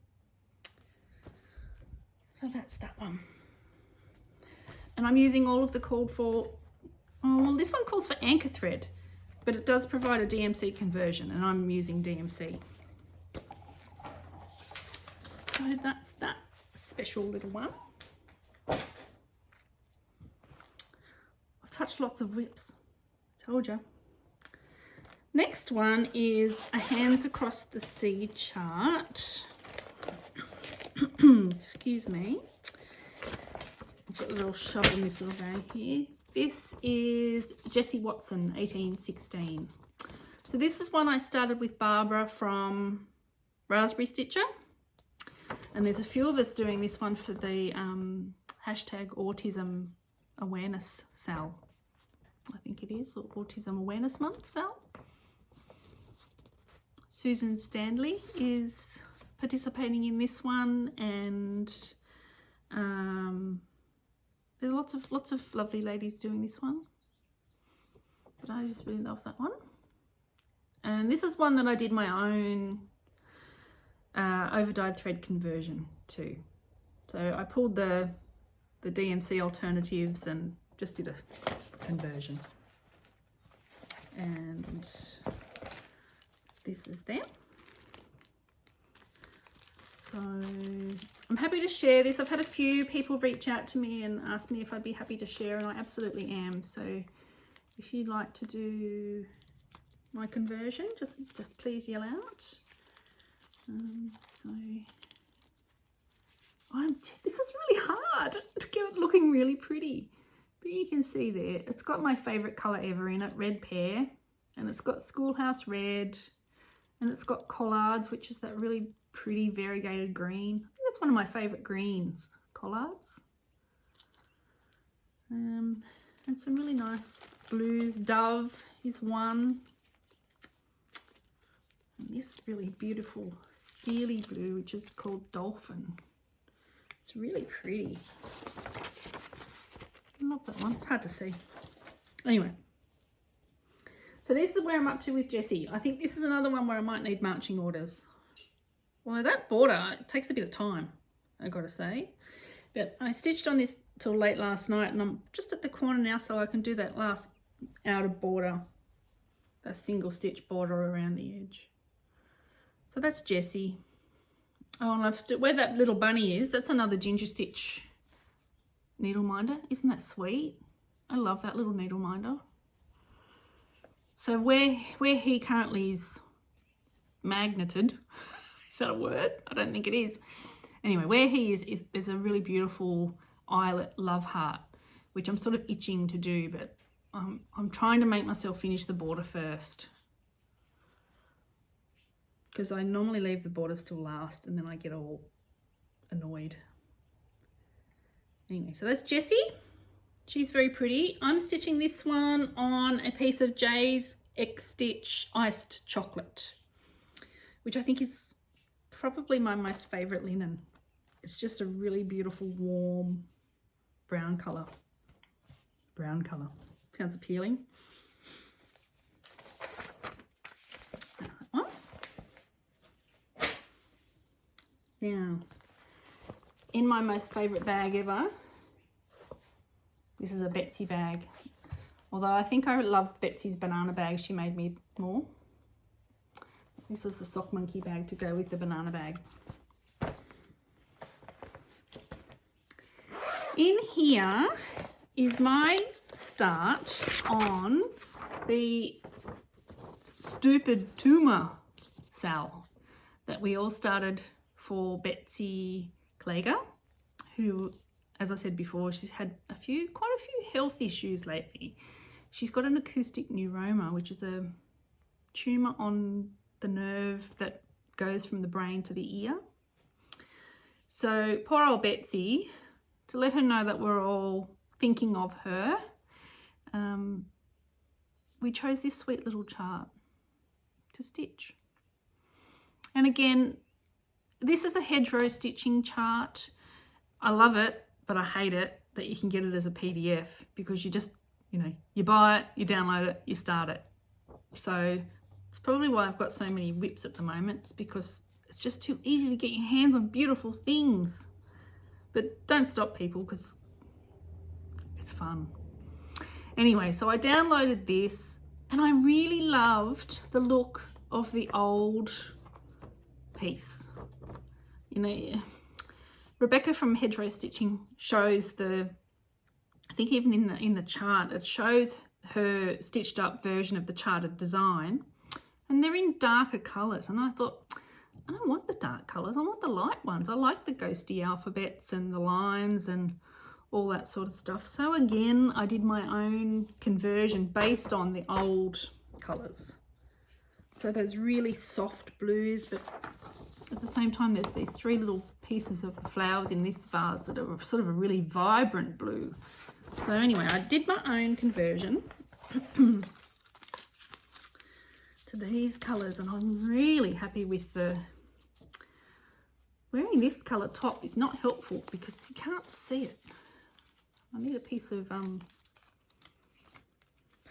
So that's that one. And I'm using all of the called for, oh, well, this one calls for anchor thread, but it does provide a DMC conversion, and I'm using DMC. So that's that special little one. I've touched lots of whips, told you. Next one is a Hands Across the Sea chart. Excuse me. I've got a little shove in this little bag here. This is Jessie Watson, 1816. So this is one I started with Barbara from Raspberry Stitcher. And there's a few of us doing this one for the hashtag Autism Awareness Sal. I think it is, or Autism Awareness Month Sal. Susan Stanley is participating in this one, and there's lots of lovely ladies doing this one. But I just really love that one. And this is one that I did my own overdyed thread conversion to. So I pulled the DMC alternatives and just did a conversion. And this is them. So I'm happy to share this. I've had a few people reach out to me and ask me if I'd be happy to share, and I absolutely am. So if you'd like to do my conversion, just please yell out. This is really hard to get it looking really pretty, but you can see there it's got my favorite color ever in it, red pear, and it's got schoolhouse red, and it's got collards, which is that really pretty variegated green. I think that's one of my favorite greens, collards. And some really nice blues. Dove is one. And this really beautiful steely blue, which is called Dolphin. It's really pretty. I love that one. It's hard to see. Anyway, so this is where I'm up to with Jessie. I think this is another one where I might need marching orders. Although that border, it takes a bit of time, I gotta say. But I stitched on this till late last night, and I'm just at the corner now, so I can do that last outer border, a single stitch border around the edge. So that's Jessie. Oh, and where that little bunny is, that's another ginger stitch needle minder. Isn't that sweet? I love that little needle minder. So where he currently is magneted, is that a word? I don't think it is. Anyway, where he is there's a really beautiful eyelet love heart, which I'm sort of itching to do, but I'm trying to make myself finish the border first, because I normally leave the borders till last and then I get all annoyed. Anyway, so that's Jessie. She's very pretty. I'm stitching this one on a piece of Jay's xxxx iced chocolate, which I think is probably my most favourite linen. It's just a really beautiful warm brown colour. Brown colour. Sounds appealing. Now, in my most favourite bag ever, this is a Betsy bag. Although I think I love Betsy's banana bag, she made me more. This is the sock monkey bag to go with the banana bag. In here is my start on the stupid tumour sal that we all started for Betsy Klager, who, as I said before, she's had quite a few health issues lately. She's got an acoustic neuroma, which is a tumour on the nerve that goes from the brain to the ear. So poor old Betsy, to let her know that we're all thinking of her, we chose this sweet little chart to stitch. And again, this is a hedgerow stitching chart. I love it, but I hate it that you can get it as a PDF, because you you know, you buy it, you download it, you start it. So it's probably why I've got so many whips at the moment. It's because it's just too easy to get your hands on beautiful things. But don't stop, people, because it's fun. Anyway, so I downloaded this and I really loved the look of the old piece. You know, Rebecca from Hedgerow Stitching shows the, I think even in the chart, it shows her stitched up version of the charted design, and they're in darker colours. And I thought, I don't want the dark colours, I want the light ones. I like the ghosty alphabets and the lines and all that sort of stuff. So again, I did my own conversion based on the old colours. So there's really soft blues, but at the same time there's these three little pieces of flowers in this vase that are sort of a really vibrant blue. So anyway, I did my own conversion to these colours, and I'm really happy with the... Wearing this colour top is not helpful because you can't see it. I need a piece of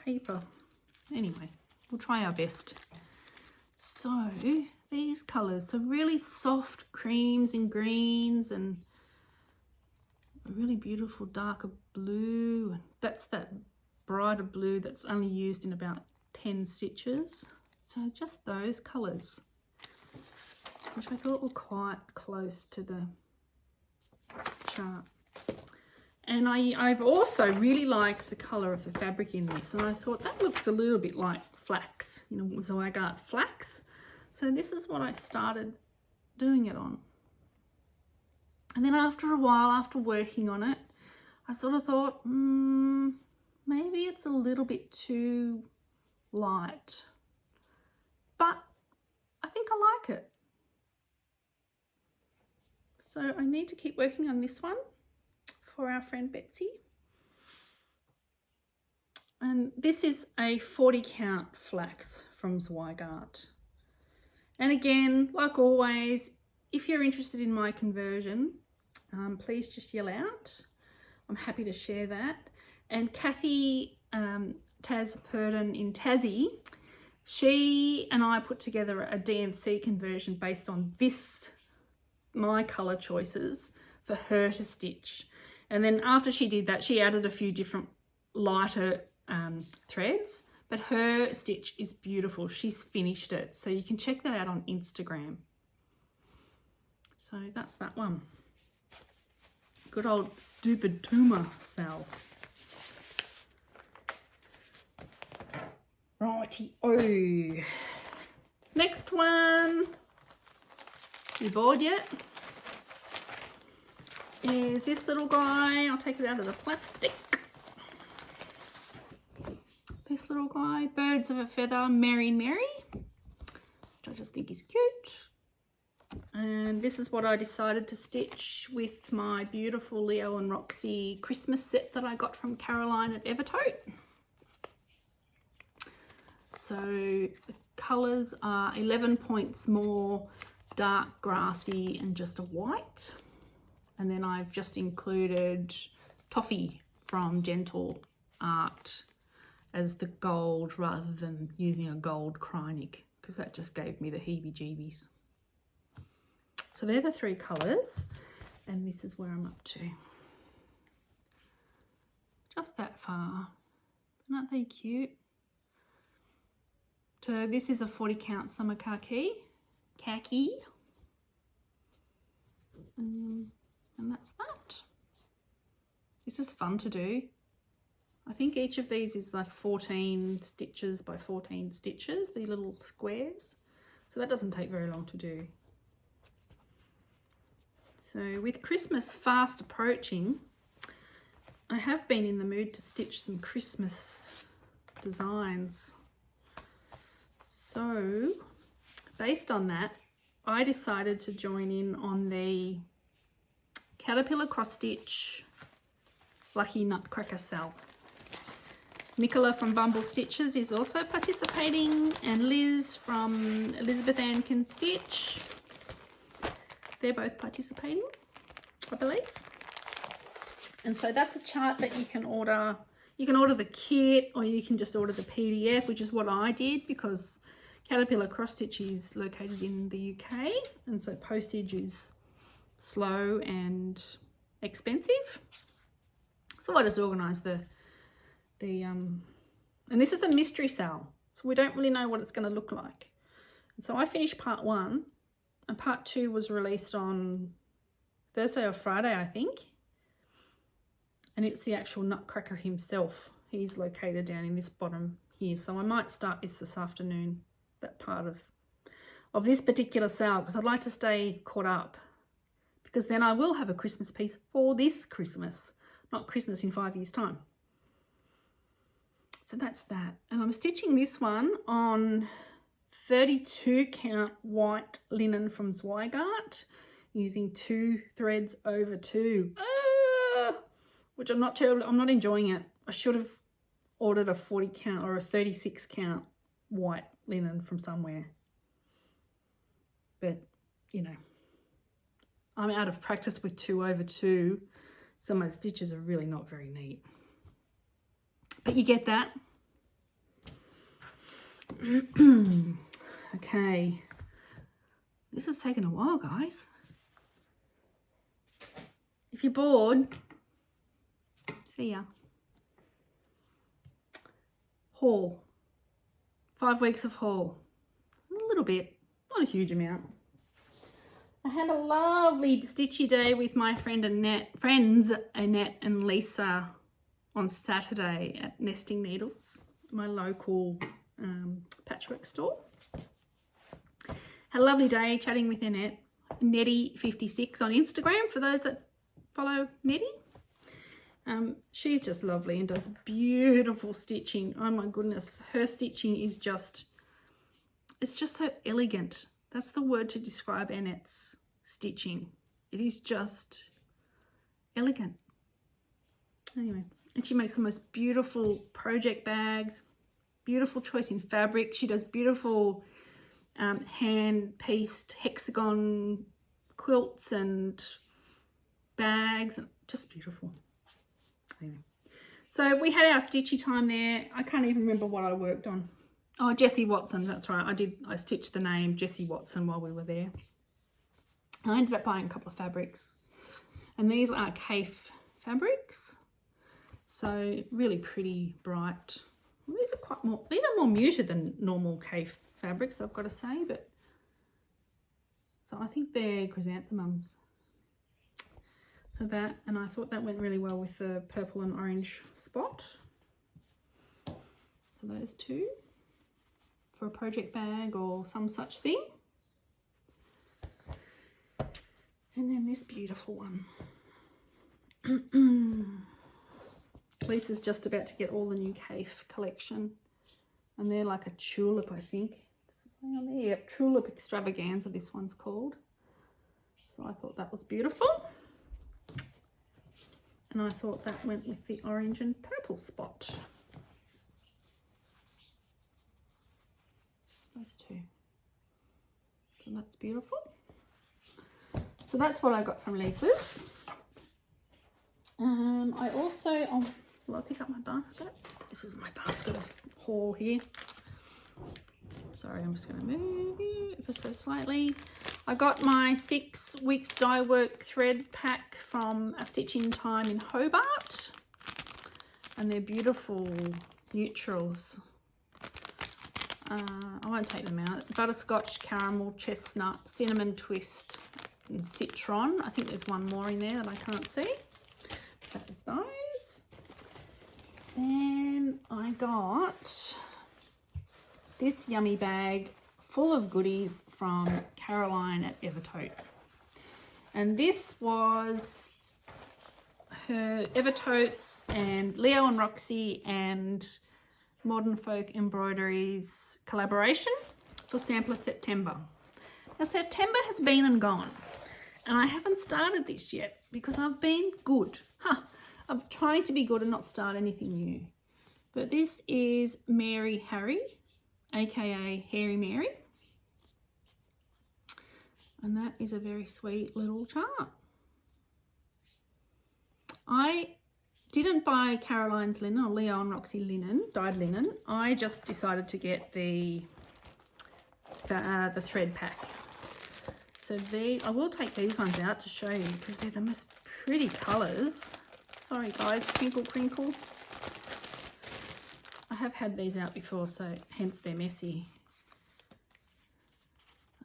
paper. Anyway, we'll try our best. So these colours, so really soft creams and greens and a really beautiful darker blue. That's that brighter blue that's only used in about 10 stitches. So just those colours, which I thought were quite close to the chart. And I've also really liked the colour of the fabric in this, and I thought that looks a little bit like flax, you know, Zygarde flax. So this is what I started doing it on. And then after a while, after working on it, I sort of thought, maybe it's a little bit too light. But I think I like it. So I need to keep working on this one for our friend Betsy. And this is a 40 count flax from Zygarde. And again, like always, if you're interested in my conversion, please just yell out. I'm happy to share that. And Kathy Taz Purden in Tassie, she and I put together a DMC conversion based on this, my colour choices for her to stitch. And then after she did that, she added a few different lighter threads, but her stitch is beautiful. She's finished it. So you can check that out on Instagram. So that's that one. Good old stupid tumor cell. Righty, oh. Next one. You bored yet? Is this little guy. I'll take it out of the plastic. This little guy, Birds of a Feather, Merry Mary, which I just think is cute. And this is what I decided to stitch with my beautiful Leo and Roxy Christmas set that I got from Caroline at Evertote. So the colours are 11 points more dark grassy and just a white. And then I've just included Toffee from Gentle Art as the gold rather than using a gold Kreinig, because that just gave me the heebie-jeebies. So they're the three colours, and this is where I'm up to. Just that far. Aren't they cute? So this is a 40 count summer khaki. And that's that. This is fun to do. I think each of these is like 14 stitches by 14 stitches, the little squares. So that doesn't take very long to do. So with Christmas fast approaching, I have been in the mood to stitch some Christmas designs. So based on that, I decided to join in on the Caterpillar Cross Stitch Lucky Nutcracker cell. Nicola from Bumble Stitches is also participating, and Liz from Elizabeth Ann Can Stitch. They're both participating, I believe. And so that's a chart that you can order You can order the kit or you can just order the PDF, which is what I did because Caterpillar Cross Stitch is located in the UK, and so postage is slow and expensive. So I just organised and this is a mystery sale, so we don't really know what it's going to look like. And so I finished part 1, and part 2 was released on Thursday or Friday, I think. And it's the actual Nutcracker himself. He's located down in this bottom here. So I might start this afternoon, that part of this particular sale, because I'd like to stay caught up, because then I will have a Christmas piece for this Christmas, not Christmas in 5 years' time. So that's that. And I'm stitching this one on 32 count white linen from Zweigart using 2 threads over 2. Which I'm not enjoying it. I should have ordered a 40 count or a 36 count white linen from somewhere. But, you know, I'm out of practice with 2 over 2. So my stitches are really not very neat. But you get that. Okay. This has taken a while, guys. If you're bored, see ya. Haul. 5 weeks of haul. A little bit, not a huge amount. I had a lovely stitchy day with my friends Annette and Lisa on Saturday at Nesting Needles, my local patchwork store. Had a lovely day chatting with Annette. Nettie56 on Instagram for those that follow Nettie. She's just lovely and does beautiful stitching. Oh my goodness, her stitching is just, it's just so elegant. That's the word to describe Annette's stitching. It is just elegant. Anyway, and she makes the most beautiful project bags, beautiful choice in fabric. She does beautiful hand-pieced hexagon quilts and bags, and just beautiful. Anyway, so we had our stitchy time there. I can't even remember what I worked on. Oh, Jessie Watson, that's right. I stitched the name Jessie Watson while we were there. I ended up buying a couple of fabrics, and these are Cafe fabrics. So really pretty, bright. Well, these are more muted than normal Cafe fabrics, I've got to say, but so I think they're chrysanthemums. So that, and I thought that went really well with the purple and orange spot. So those two for a project bag or some such thing. And then this beautiful one. Lisa's just about to get all the new Cafe collection, and they're like a tulip, I think. Does it say on there? Yep, tulip extravaganza, this one's called. So I thought that was beautiful. And I thought that went with the orange and purple spot. Those two. So that's beautiful. So that's what I got from Lisa's. I also, will I pick up my basket? This is my basket of haul here. Sorry, I'm just going to move you ever so slightly. I got my 6 weeks dye work thread pack from A Stitch in Time in Hobart. And they're beautiful neutrals. I won't take them out. Butterscotch, caramel, chestnut, cinnamon twist, and citron. I think there's one more in there that I can't see. That was those. Then I got this yummy bag full of goodies from Caroline at Evertote. And this was her Evertote and Leo and Roxy and Modern Folk Embroideries collaboration for Sampler September. Now September has been and gone, and I haven't started this yet because I've been good. I'm trying to be good and not start anything new. But this is Mary Harry, aka Hairy Mary. And that is a very sweet little chart. I didn't buy Caroline's linen or Leo and Roxy linen, dyed linen. I just decided to get the thread pack. So these, I will take these ones out to show you because they're the most pretty colours. Sorry guys, crinkle crinkle. I have had these out before, so hence they're messy.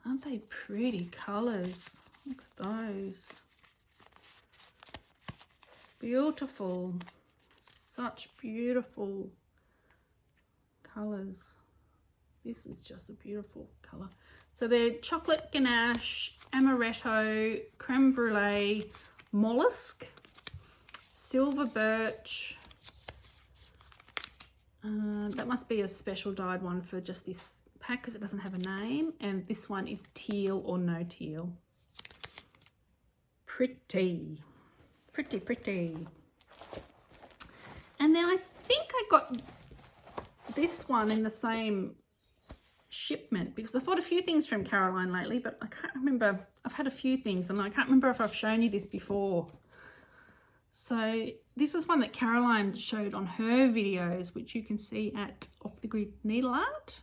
Aren't they pretty colours? Look at those. Beautiful. Such beautiful colours. This is just a beautiful colour. So they're chocolate ganache, amaretto, creme brulee, mollusk, silver birch. That must be a special dyed one for just this pack because it doesn't have a name. And this one is teal or no teal. Pretty. Pretty, pretty. And then I think I got this one in the same shipment because I've bought a few things from Caroline lately, but I can't remember. I've had a few things and I can't remember if I've shown you this before. So this is one that Caroline showed on her videos, which you can see at Off the Grid Needle Art.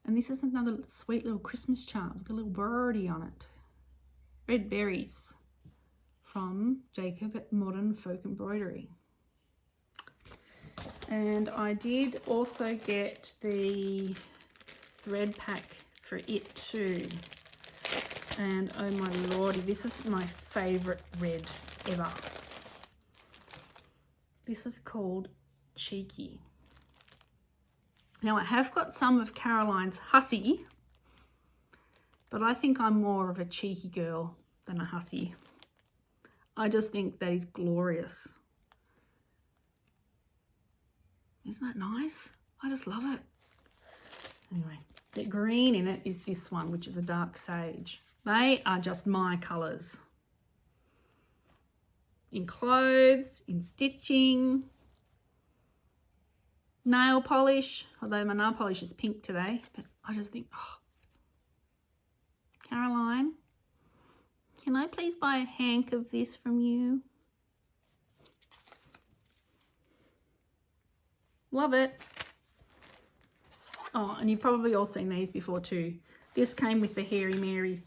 And this is another sweet little Christmas charm with a little birdie on it. Red berries from Jacob at Modern Folk Embroidery. And I did also get the thread pack for it too. And oh my lordy, this is my favourite red ever. This is called Cheeky. Now I have got some of Caroline's Hussy, but I think I'm more of a cheeky girl than a hussy. I just think that is glorious. Isn't that nice? I just love it. Anyway, the green in it is this one, which is a dark sage. They are just my colours. In clothes, in stitching, nail polish, although my nail polish is pink today, but I just think, oh, Caroline, can I please buy a hank of this from you? Love it. Oh, and you've probably all seen these before too. This came with the Mary.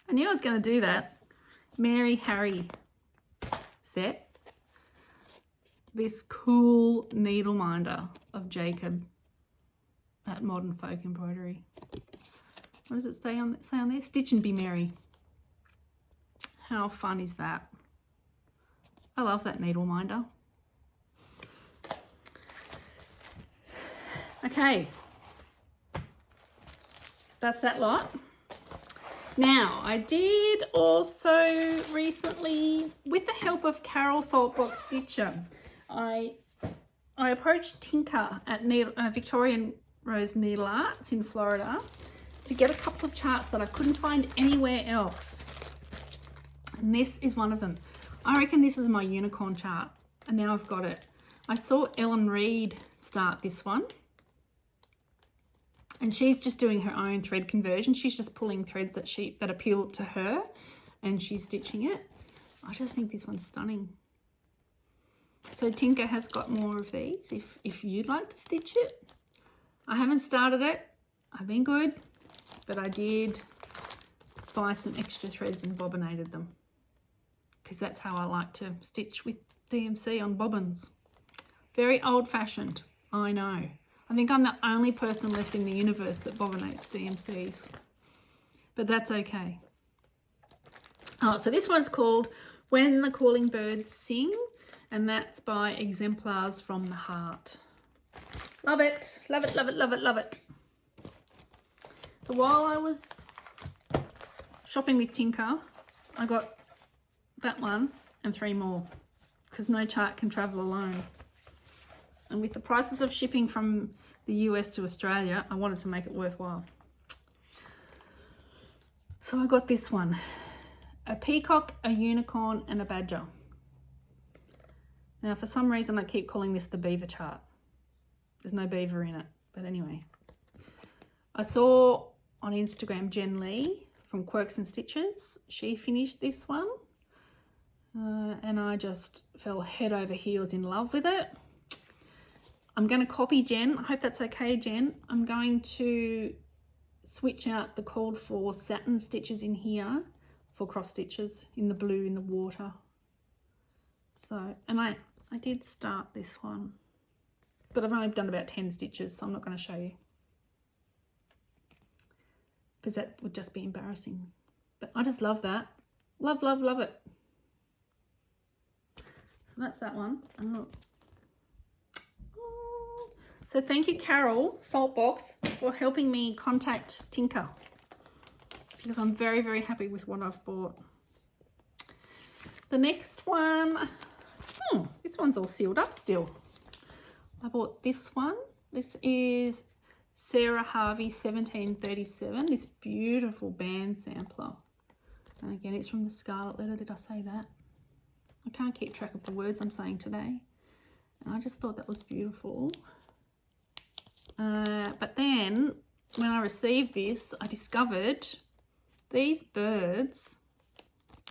I knew I was going to do that. Mary Harry set. This cool needle minder of Jacob at Modern Folk Embroidery. What does it say on there? Stitch and be merry. How fun is that? I love that needle minder. Okay, that's that lot. Now, I did also recently, with the help of Carol Saltbox Stitcher, I approached Tinker at Victorian Rose Needle Arts in Florida to get a couple of charts that I couldn't find anywhere else. And this is one of them. I reckon this is my unicorn chart, and now I've got it. I saw Ellen Reed start this one, and she's just doing her own thread conversion. She's just pulling threads that appeal to her, and she's stitching it. I just think this one's stunning. So Tinker has got more of these if you'd like to stitch it. I haven't started it. I've been good, but I did buy some extra threads and bobbinated them, because that's how I like to stitch with DMC on bobbins. Very old-fashioned, I know. I think I'm the only person left in the universe that bobbinates DMCs, but that's okay. Oh, so this one's called When the Calling Birds Sing, and that's by Exemplars from the Heart. Love it, love it, love it, love it, love it. So while I was shopping with Tinker, I got that one and 3 more, because no chart can travel alone. And with the prices of shipping from the US to Australia, I wanted to make it worthwhile. So I got this one. A peacock, a unicorn, and a badger. Now, for some reason, I keep calling this the beaver chart. There's no beaver in it. But anyway. I saw on Instagram Jen Lee from Quirks and Stitches. She finished this one. And I just fell head over heels in love with it. I'm going to copy Jen. I hope that's okay, Jen. I'm going to switch out the called for satin stitches in here for cross stitches in the blue in the water. So, and I did start this one, but I've only done about 10 stitches, so I'm not going to show you because that would just be embarrassing. But I just love that. Love, love, love it. So that's that one. So thank you, Carol Saltbox, for helping me contact Tinker, because I'm very, very happy with what I've bought. The next one, this one's all sealed up still. I bought this one. This is Sarah Harvey 1737, this beautiful band sampler. And again, it's from the Scarlet Letter. Did I say that? I can't keep track of the words I'm saying today. And I just thought that was beautiful. But then when I received this, I discovered these birds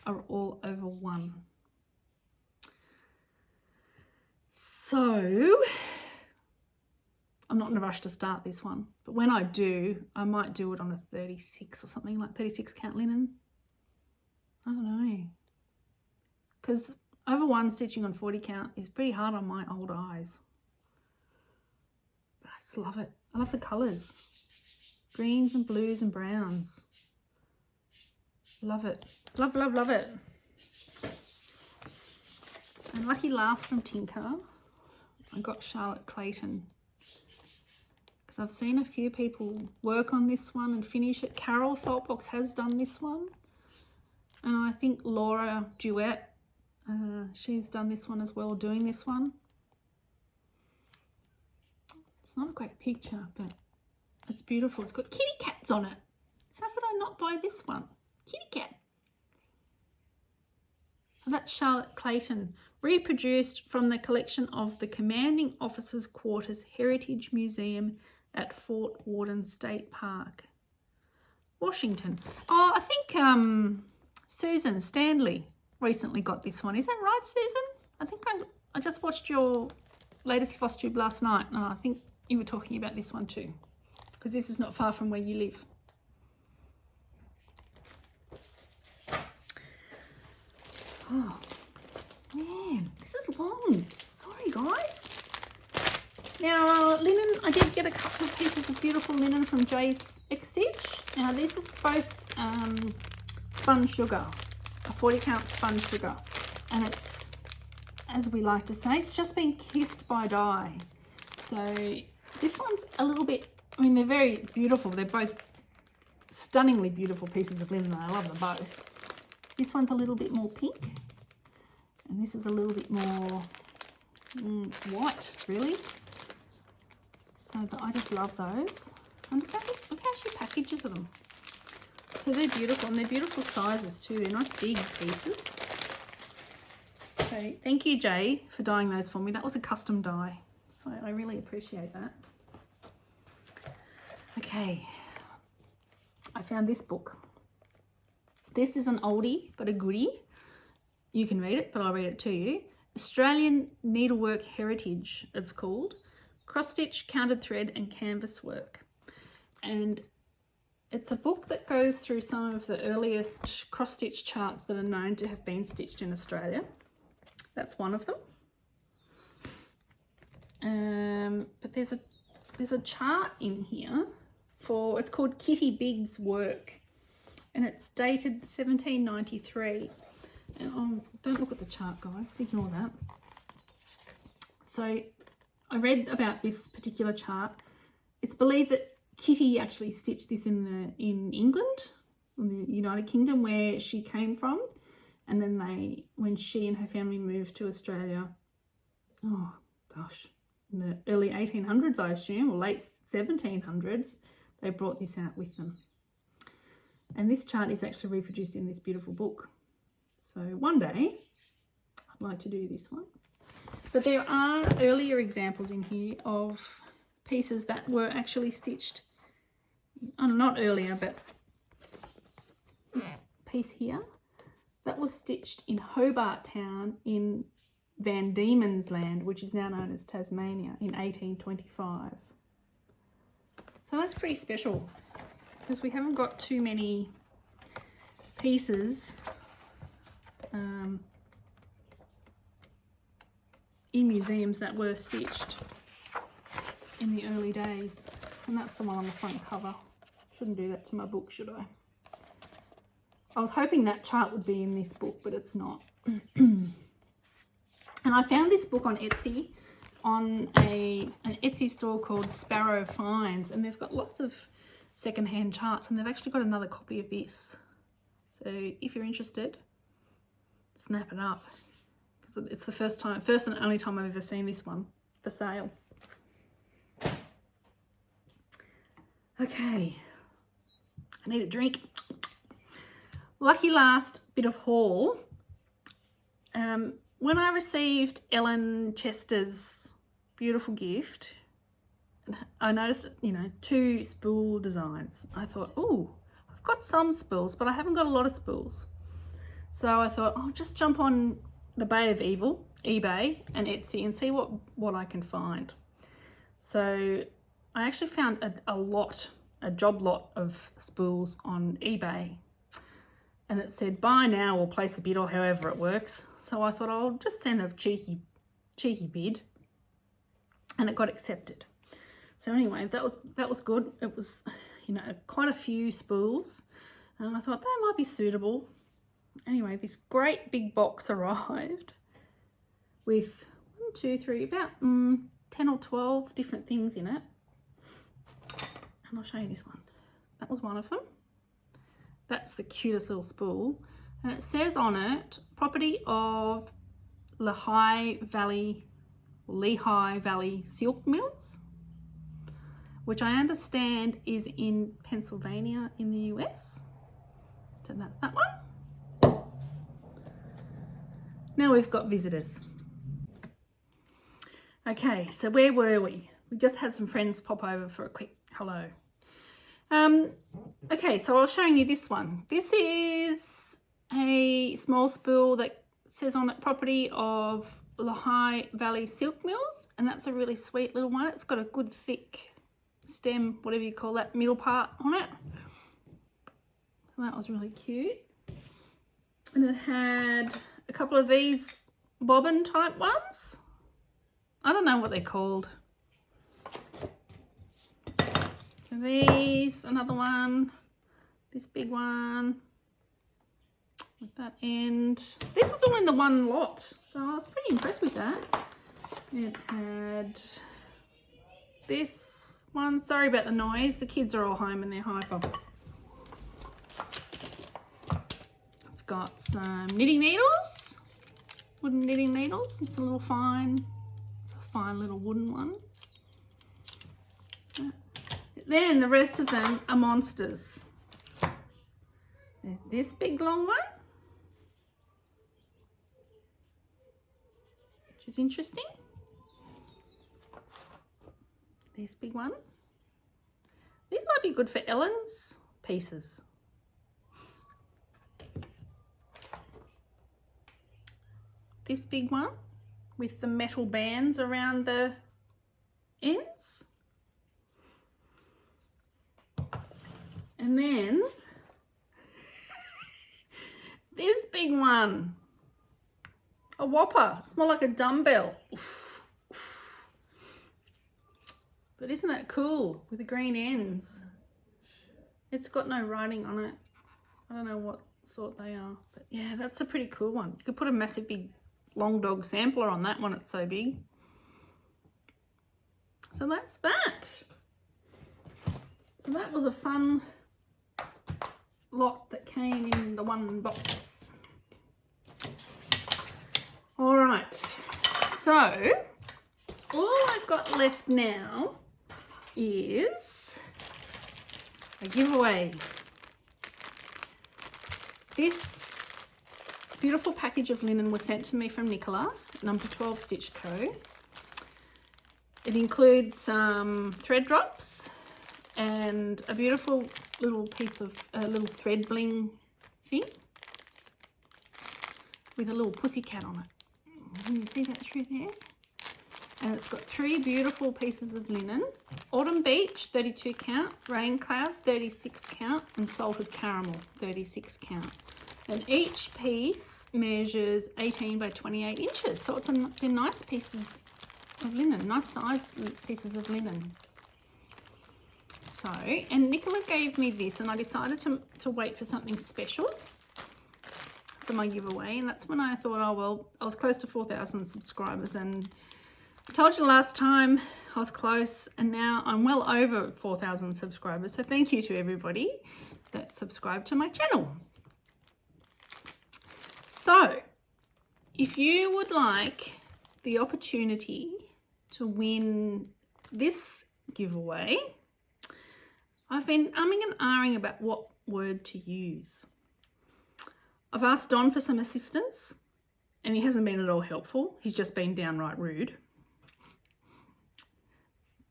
are all over one. So I'm not in a rush to start this one, but when I do, I might do it on a 36 or something, like 36 count linen. I don't know, because over one stitching on 40 count is pretty hard on my old eyes. But I just love it. I love the colours. Greens and blues and browns. Love it. Love, love, love it. And lucky last from Tinker, I got Charlotte Clayton. Because I've seen a few people work on this one and finish it. Carol Saltbox has done this one. And I think Laura Duet, she's done this one as well, doing this one. It's not a great picture, but it's beautiful. It's got kitty cats on it. How could I not buy this one? Kitty cat. So that's Charlotte Clayton, reproduced from the collection of the Commanding Officers Quarters Heritage Museum at Fort Worden State Park, Washington. Oh, I think Susan Stanley recently got this one. Is that right, Susan? I think I just watched your latest Flosstube last night, and I think you were talking about this one too, because this is not far from where you live. Oh, man, this is long. Sorry, guys. Now, linen, I did get a couple of pieces of beautiful linen from xxxx. Now, this is both spun sugar, a 40 count spun sugar. And it's, as we like to say, it's just been kissed by dye. So this one's a little bit, I mean, they're very beautiful. They're both stunningly beautiful pieces of linen. I love them both. This one's a little bit more pink, and this is a little bit more white, really. So but I just love those. And look how she packages them. So they're beautiful, and they're beautiful sizes too. They're nice big pieces. So thank you, Jay, for dyeing those for me. That was a custom dye, so I really appreciate that. Okay, I found this book. This is an oldie, but a goodie. You can read it, but I'll read it to you. Australian Needlework Heritage, it's called. Cross stitch, counted thread, and canvas work. And it's a book that goes through some of the earliest cross stitch charts that are known to have been stitched in Australia. That's one of them. But there's a chart in here for, it's called Kitty Big's work. And it's dated 1793. And don't look at the chart, guys. Ignore that. So I read about this particular chart. It's believed that Kitty actually stitched this in England, in the United Kingdom, where she came from. And then when she and her family moved to Australia, oh gosh, in the early 1800s, I assume, or late 1700s, they brought this out with them. And this chart is actually reproduced in this beautiful book. So one day, I'd like to do this one. But there are earlier examples in here of pieces that were actually stitched, not earlier, but this piece here, that was stitched in Hobart Town in Van Diemen's Land, which is now known as Tasmania, in 1825. So that's pretty special because we haven't got too many pieces in museums that were stitched in the early days. And that's the one on the front cover. Shouldn't do that to my book, should I? I was hoping that chart would be in this book, but it's not. And I found this book on Etsy, on an Etsy store called Sparrow Finds, and they've got lots of secondhand charts, and they've actually got another copy of this. So if you're interested, snap it up, because it's the first and only time I've ever seen this one for sale. Okay, I need a drink. Lucky last bit of haul. When I received Ellen Chester's beautiful gift, I noticed, you know, 2 spool designs. I thought, oh, I've got some spools, but I haven't got a lot of spools. So I thought, I'll just jump on the Bay of Evil, eBay and Etsy, and see what I can find. So I actually found a job lot of spools on eBay, and it said buy now or place a bid, or however it works. So I thought I'll just send a cheeky bid, and it got accepted. So anyway, that was good. It was, you know, quite a few spools, and I thought they might be suitable. Anyway, this great big box arrived with 1, 2, 3, about 10 or 12 different things in it. And I'll show you this one. That was one of them. That's the cutest little spool. And it says on it, property of Lehigh Valley Silk Mills, which I understand is in Pennsylvania in the US. So that's that one. Now we've got visitors. Okay, so where were we? We just had some friends pop over for a quick hello. Okay, so I was showing you this one. This is a small spool that says on it property of Lehigh Valley Silk Mills, and that's a really sweet little one. It's got a good thick stem, whatever you call that middle part on it. So that was really cute. And it had a couple of these bobbin type ones. I don't know what they're called. These, another one, this big one with that end. This was all in the one lot, so I was pretty impressed with that. It had this one. Sorry about the noise, the kids are all home and they're hyper. It's got some knitting needles, wooden knitting needles. It's a fine little wooden one. Then the rest of them are monsters. There's this big long one, which is interesting. This big one. These might be good for Ellen's pieces. This big one with the metal bands around the ends. And then this big one, a whopper. It's more like a dumbbell. But isn't that cool with the green ends? It's got no writing on it. I don't know what sort they are, but yeah, that's a pretty cool one. You could put a massive big long dog sampler on that one. It's so big. So that's that. So that was a fun lot that came in the one box. All right, so all I've got left now is a giveaway. This beautiful package of linen was sent to me from Nicola, number 12 Stitch Co. It includes some thread drops and a beautiful little piece of little thread bling thing with a little pussycat on it. Can you see that through there? And it's got 3 beautiful pieces of linen. Autumn Beach, 32 count. Rain Cloud, 36 count. And Salted Caramel, 36 count. And each piece measures 18 by 28 inches. So they're nice pieces of linen, nice size pieces of linen. So, and Nicola gave me this, and I decided to wait for something special for my giveaway. And that's when I thought, oh, well, I was close to 4,000 subscribers, and I told you last time I was close, and now I'm well over 4,000 subscribers. So thank you to everybody that subscribed to my channel. So if you would like the opportunity to win this giveaway, I've been umming and ahhing about what word to use. I've asked Don for some assistance, and he hasn't been at all helpful. He's just been downright rude.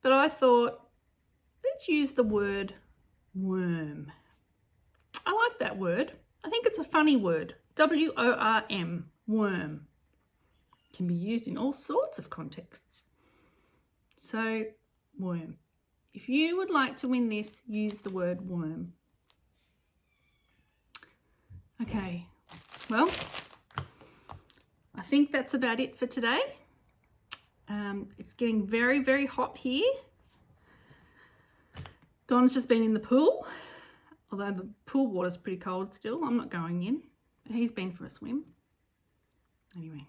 But I thought, let's use the word worm. I like that word. I think it's a funny word. W-O-R-M, worm. Can be used in all sorts of contexts. So, worm. If you would like to win this, use the word worm. Okay, well, I think that's about it for today. It's getting very, very hot here. Don's just been in the pool, although the pool water's pretty cold still. I'm not going in. He's been for a swim. Anyway,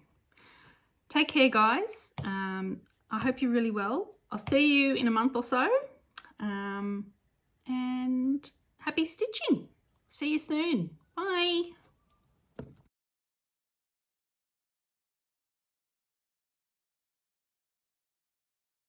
take care, guys. I hope you're really well. I'll see you in a month or so. And happy stitching. See you soon. Bye.